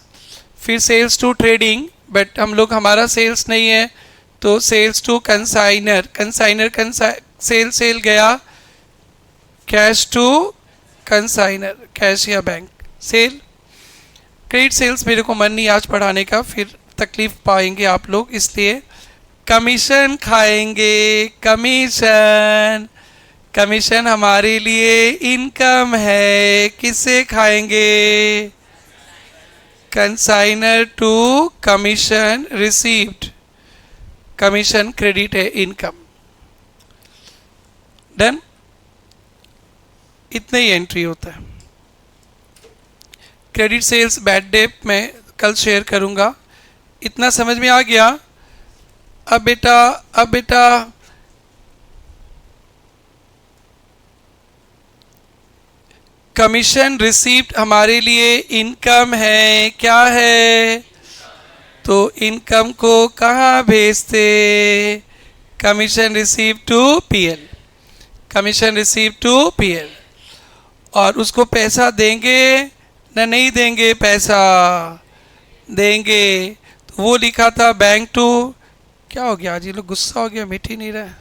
Speaker 1: फिर सेल्स टू ट्रेडिंग, बट हम लोग, हमारा सेल्स नहीं है, तो sales to consignor, consignor sale sale गया, कैश टू कंसाइनर, कैश या बैंक सेल। क्रेडिट सेल्स मेरे को मन नहीं आज पढ़ाने का, फिर तकलीफ पाएंगे आप लोग, इसलिए कमीशन खाएंगे, कमीशन, कमीशन हमारे लिए इनकम है, किससे खाएंगे? Consignor to commission received, commission credit है, इनकम। डन, इतना ही एंट्री होता है। क्रेडिट सेल्स बैड डेट मैं कल शेयर करूंगा। इतना समझ में आ गया? अब बेटा कमीशन रिसीव्ड हमारे लिए इनकम है, क्या है? तो इनकम को कहाँ भेजते? Commission receive to PL, commission receive to PL. और उसको पैसा देंगे ना नहीं देंगे? पैसा देंगे, तो वो लिखा था बैंक टू। क्या हो गया आज ये लोग, गुस्सा हो गया, मिट ही नहीं रहा।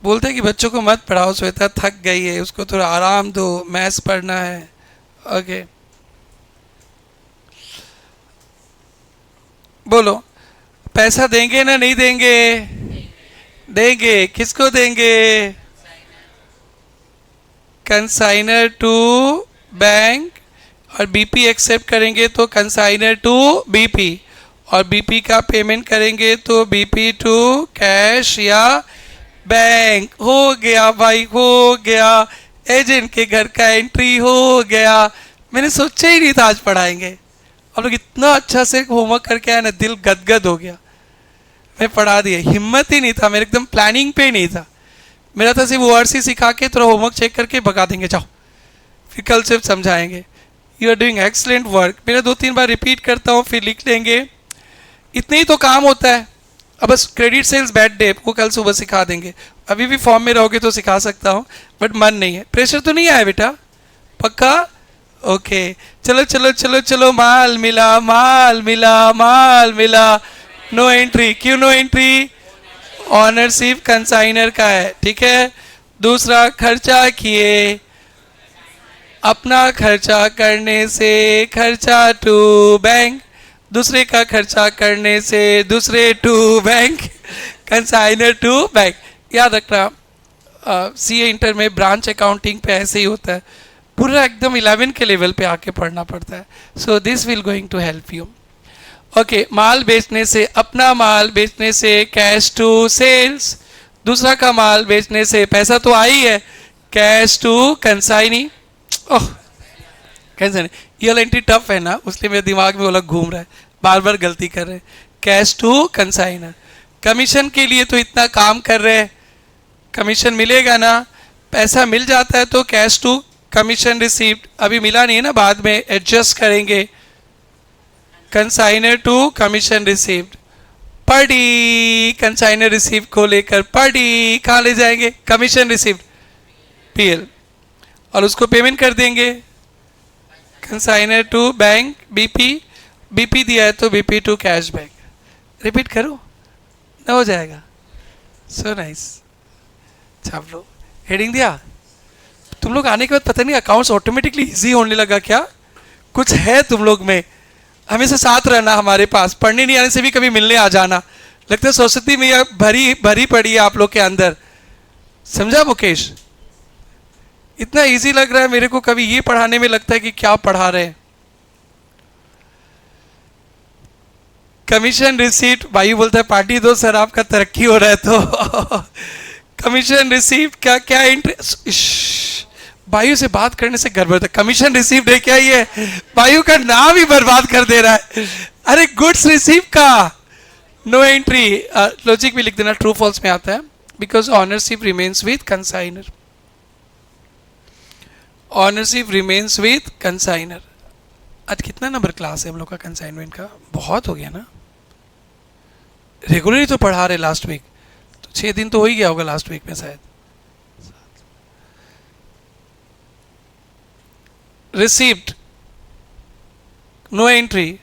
Speaker 1: बोलते हैं कि बच्चों को मत पढ़ाओ, श्वेता थक गई है, उसको थोड़ा आराम दो, मैथ्स पढ़ना है। ओके बोलो, पैसा देंगे ना नहीं देंगे? देंगे। किसको देंगे? कंसाइनर टू बैंक, और बीपी एक्सेप्ट करेंगे तो कंसाइनर टू बीपी, और बीपी का पेमेंट करेंगे तो बीपी टू कैश या बैंक। हो गया भाई, हो गया। एजेंट के घर का एंट्री हो गया। मैंने सोचा ही नहीं था आज पढ़ाएंगे। आप लोग इतना अच्छा से होमवर्क करके आए ना, दिल गदगद हो गया। मैं पढ़ा दिया, हिम्मत ही नहीं था, मेरे एकदम प्लानिंग पे ही नहीं था। मेरा था सिर्फ ओआरसी सिखा के थोड़ा होमवर्क चेक करके भगा देंगे, जाओ फिर कल सिर्फ समझाएंगे। You are doing excellent work. मेरा 2-3 बार रिपीट करता हूँ, फिर लिख लेंगे। इतने ही तो काम होता है। अब बस क्रेडिट सेल्स बैड डे वो कल सुबह सिखा देंगे। अभी भी फॉर्म में रहोगे तो सिखा सकता हूँ, बट मन नहीं है। प्रेशर तो नहीं आया बेटा? पक्का? ओके चलो चलो चलो चलो, माल मिला, माल मिला, माल मिला। No entry. क्यों नो एंट्री? ऑनरशिप कंसाइनर का है, ठीक है। दूसरा, खर्चा किए, अपना खर्चा करने से खर्चा टू बैंक, दूसरे का खर्चा करने से दूसरे to bank, consignor to bank. याद रखना, सीए इंटर में ब्रांच अकाउंटिंग पे ऐसे ही होता है, पूरा एकदम 11 के लेवल पे आके पढ़ना पड़ता है। So this will going to help you. Okay, माल बेचने से, अपना माल बेचने से कैश टू सेल्स, दूसरा का माल बेचने से पैसा तो आई है, कैश टू कंसाइनी। ओह कैसे नहीं, ये वाला एंट्री टफ है ना, उसलिए मेरे दिमाग में वो लोग घूम रहा है, बार बार गलती कर रहे हैं। Cash to consignor. कमीशन के लिए तो इतना काम कर रहे हैं, कमीशन मिलेगा ना, पैसा मिल जाता है तो कैश टू कमीशन रिसीव्ड। अभी मिला नहीं है ना, बाद में एडजस्ट करेंगे। Consignor to commission received. पढ़ी, कंसाइनर रिसीव को लेकर पढ़ी, कहाँ ले जाएंगे? कमीशन रिसीव्ड पीएल, और उसको पेमेंट कर देंगे consignor to bank BP. BP दिया है तो BP to cash bank. Repeat करो ना, हो जाएगा। So nice. छाप लो। हेडिंग दिया। तुम लोग आने के बाद पता नहीं अकाउंट्स ऑटोमेटिकली इजी होने लगा क्या? कुछ है तुम लोग में, हमेशा साथ रहना हमारे पास। पढ़ने नहीं आने से भी कभी मिलने आ जाना। लगता है सरस्वती मैया भरी भरी पड़ी है आप लोग के अंदर। समझा मुकेश? इतना इजी लग रहा है मेरे को, कभी ये पढ़ाने में लगता है कि क्या पढ़ा रहे हैं। कमीशन रिसीट, भाई बोलता है पार्टी दो सर, आपका तरक्की हो रहा है तो। कमीशन रिसीव्ड क्या क्या इंटरेस्ट, वायु से बात करने से गड़बड़ है। कमीशन रिसीव्ड है क्या? ये वायु का नाम ही बर्बाद कर दे रहा है। अरे गुड्स रिसीव का नो एंट्री। लॉजिक भी लिख देना, ट्रू फॉल्स में आता है। Because ownership remains with consignor, ownership remains with consignor. आज कितना नंबर क्लास है हम लोग का कंसाइनमेंट का? बहुत हो गया ना। रेगुलरली तो पढ़ा रहे, लास्ट वीक तो 6 दिन तो हो ही गया होगा लास्ट वीक में शायद। Received no entry.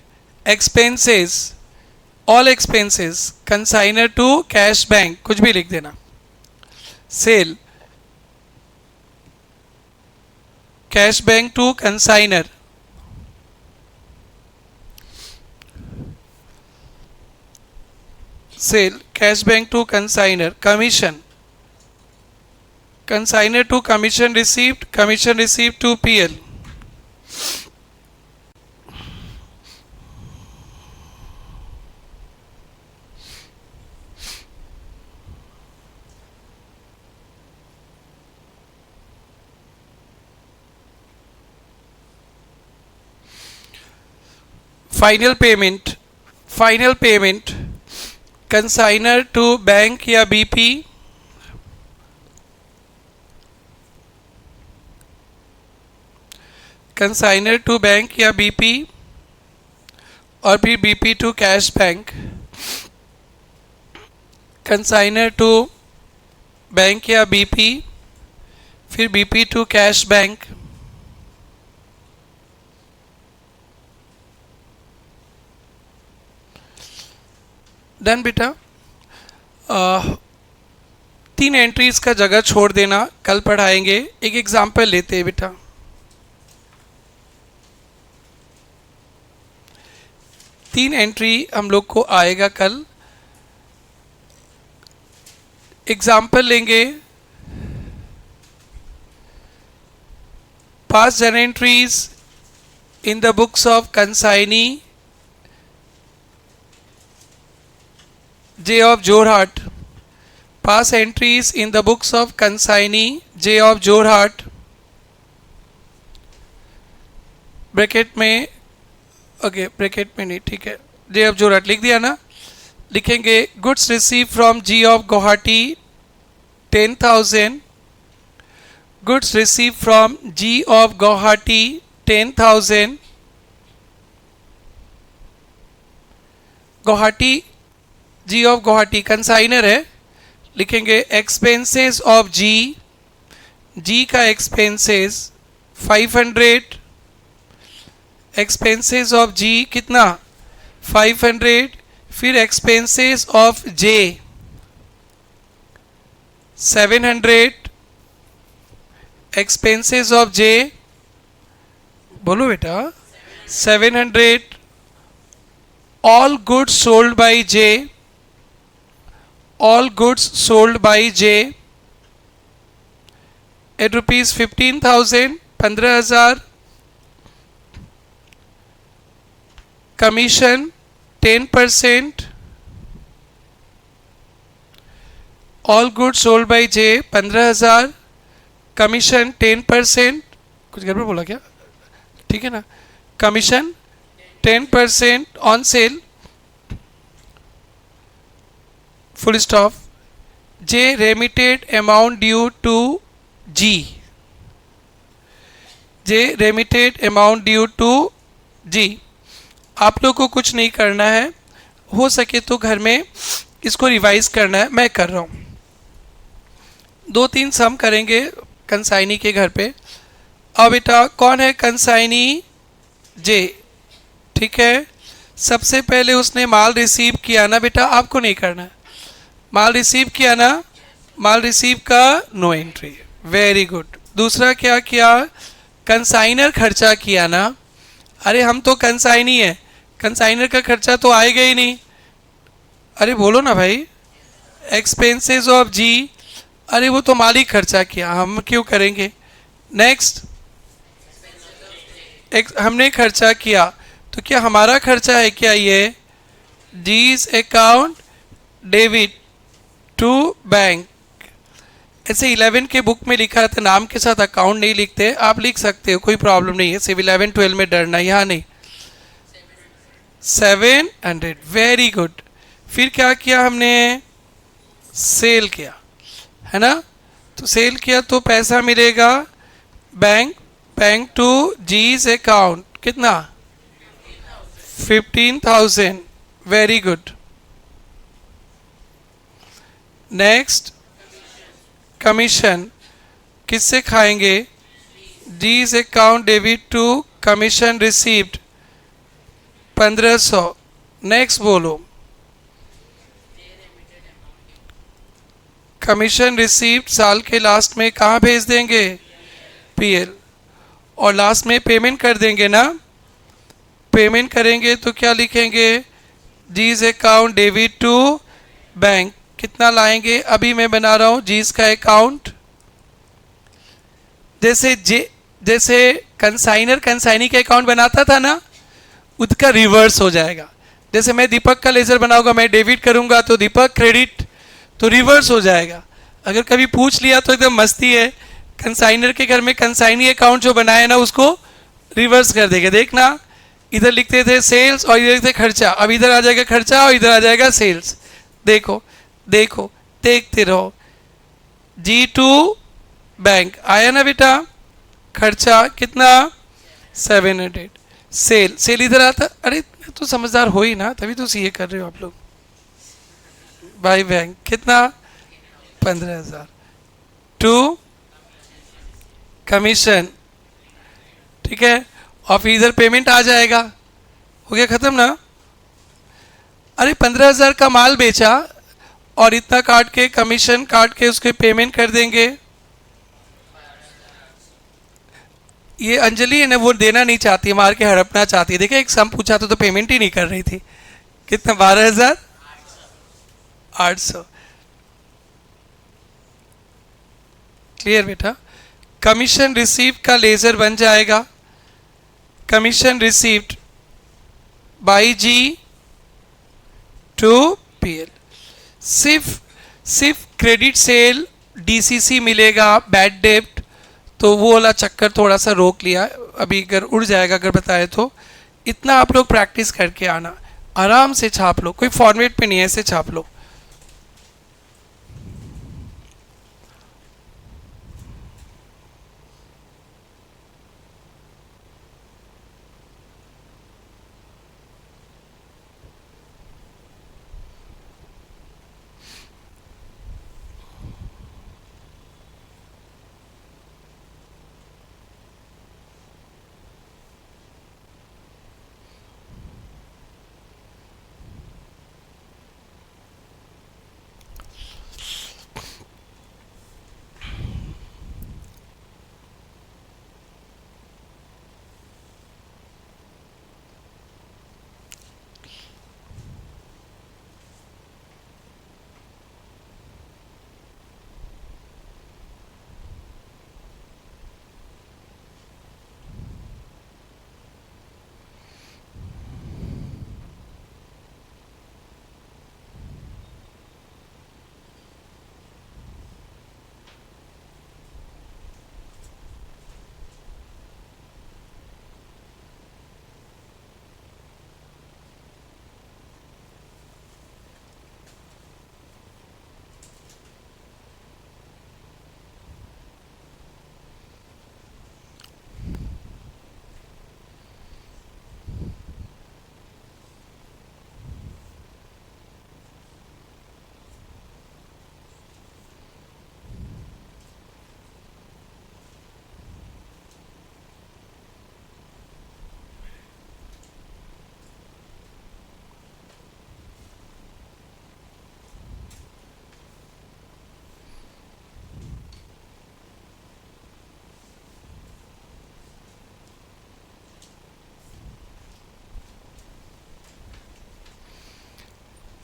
Speaker 1: Expenses, all expenses, consignor to cash bank, कुछ भी लिख देना। Sale, cash bank to consignor. Sale, cash bank to consignor. Commission, consignor to commission received, commission received to PL. Final payment, final payment consignor to bank या BP, consignor to bank या BP, और फिर BP to cash bank, consignor to bank या BP, फिर BP to cash bank. Done बेटा। 3 entries का जगह छोड़ देना, कल पढ़ाएंगे। एक एग्जाम्पल लेते हैं बेटा। तीन एंट्री हम लोग को आएगा कल। एग्जाम्पल लेंगे। past journal entries in the books of consignee J of Jorhat. Past entries in the books of consignee J of Jorhat, bracket में, ओके ब्रैकेट में नहीं, ठीक है, J of Jorhat लिख दिया ना। लिखेंगे goods receive from G of Guwahati 10,000, goods received from G of Guwahati 10,000, Guwahati G of Guwahati कंसाइनर है। लिखेंगे एक्सपेंसेस ऑफ G का एक्सपेंसेस 500, एक्सपेंसेस ऑफ G कितना 500, फिर expenses of J 700, expenses of J, बोलो बेटा 700, all goods sold by J, all goods sold by J at rupees 15,000, 15,000, commission 10%, all goods sold by J 15,000, commission 10%, कुछ गड़बड़ बोला क्या, ठीक है ना, commission 10% on sale, full stop. J remitted amount due to G, J remitted amount due to G। आप लोग को कुछ नहीं करना है, हो सके तो घर में इसको रिवाइज करना है, मैं कर रहा हूँ। 2-3 सम करेंगे कंसाइनी के घर पे। अब बेटा कौन है कंसाइनी J, ठीक है। सबसे पहले उसने माल रिसीव किया ना बेटा, आपको नहीं करना है, माल रिसीव किया ना, माल रिसीव का नो एंट्री, वेरी गुड। दूसरा क्या किया, कंसाइनर खर्चा किया ना, अरे हम तो कंसाइनी है, कंसाइनर का खर्चा तो आएगा ही नहीं, अरे बोलो ना भाई। एक्सपेंसेस ऑफ G, अरे वो तो मालिक खर्चा किया, हम क्यों करेंगे। नेक्स्ट, हमने खर्चा किया, तो क्या हमारा खर्चा है क्या ये। G's account debit to bank, ऐसे 11 के बुक में लिखा था, नाम के साथ अकाउंट नहीं लिखते, आप लिख सकते हो, कोई प्रॉब्लम नहीं है, सिर्फ 11-12 में डरना, यहाँ नहीं। 700, वेरी गुड। फिर क्या किया हमने, सेल किया, है ना, तो सेल किया तो पैसा मिलेगा बैंक टू G's अकाउंट, कितना 15,000, वेरी गुड। नेक्स्ट, कमीशन किससे खाएंगे, G's account debit to commission received 1500। Next बोलो, कमीशन रिसीव्ड साल के लास्ट में कहाँ भेज देंगे, PL, और लास्ट में पेमेंट कर देंगे ना। पेमेंट करेंगे तो क्या लिखेंगे, G's account debit to bank, कितना लाएंगे, अभी मैं बना रहा हूँ G's का अकाउंट। जैसे कंसाइनर कंसाइनी का अकाउंट बनाता था ना, उसका रिवर्स हो जाएगा। जैसे मैं दीपक का लेजर बनाऊंगा, मैं डेबिट करूंगा तो दीपक क्रेडिट, तो रिवर्स हो जाएगा। अगर कभी पूछ लिया तो एकदम मस्ती है, कंसाइनर के घर में कंसाइनी अकाउंट जो बनाया ना, उसको रिवर्स कर देगा। देखना, इधर लिखते थे सेल्स और इधर लिखते खर्चा, अब इधर आ जाएगा खर्चा और इधर आ जाएगा सेल्स। देखो देखो, देखते रहो। G2 बैंक आया ना बेटा, खर्चा कितना 700, सेल इधर आता, अरे तो समझदार हो ही ना, तभी तो सीए कर रहे हो आप लोग। बाई बैंक कितना 15,000 टू कमीशन, ठीक है, और फिर इधर पेमेंट आ जाएगा, हो गया खत्म ना। अरे 15,000 का माल बेचा और इतना काट के कमीशन काट के उसके पेमेंट कर देंगे। ये अंजलि है ना, वो देना नहीं चाहती, मार के हड़पना चाहती है। देखिए एक सम पूछा तो पेमेंट ही नहीं कर रही थी। कितना? 12,800। क्लियर बेटा? कमीशन रिसीव का लेजर बन जाएगा commission received by G to PL. सिर्फ क्रेडिट सेल डीसीसी मिलेगा, बैड डेब्ट, तो वो वाला चक्कर थोड़ा सा रोक लिया। अभी अगर उड़ जाएगा अगर बताए तो। इतना आप लोग प्रैक्टिस करके आना, आराम से छाप लो, कोई फॉर्मेट पे नहीं है, ऐसे छाप लो।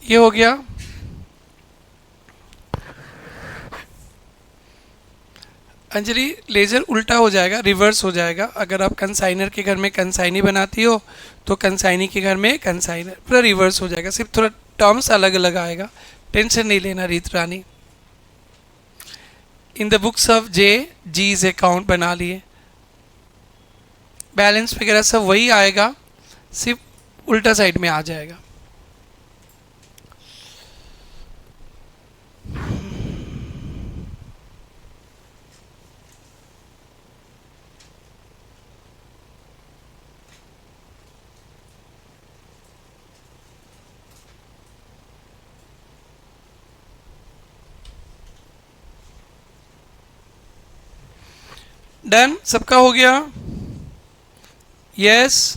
Speaker 1: ये हो गया। अंजलि लेजर उल्टा हो जाएगा, रिवर्स हो जाएगा। अगर आप कंसाइनर के घर में कंसाइनी बनाती हो तो कंसाइनी के घर में कंसाइनर, पूरा रिवर्स हो जाएगा। सिर्फ थोड़ा टर्म्स अलग अलग आएगा, टेंशन नहीं लेना Reet Rani. In the books of जे जीज अकाउंट बना लिए, बैलेंस वगैरह सब वही आएगा, सिर्फ उल्टा साइड में आ जाएगा। डन? सबका हो गया? यस।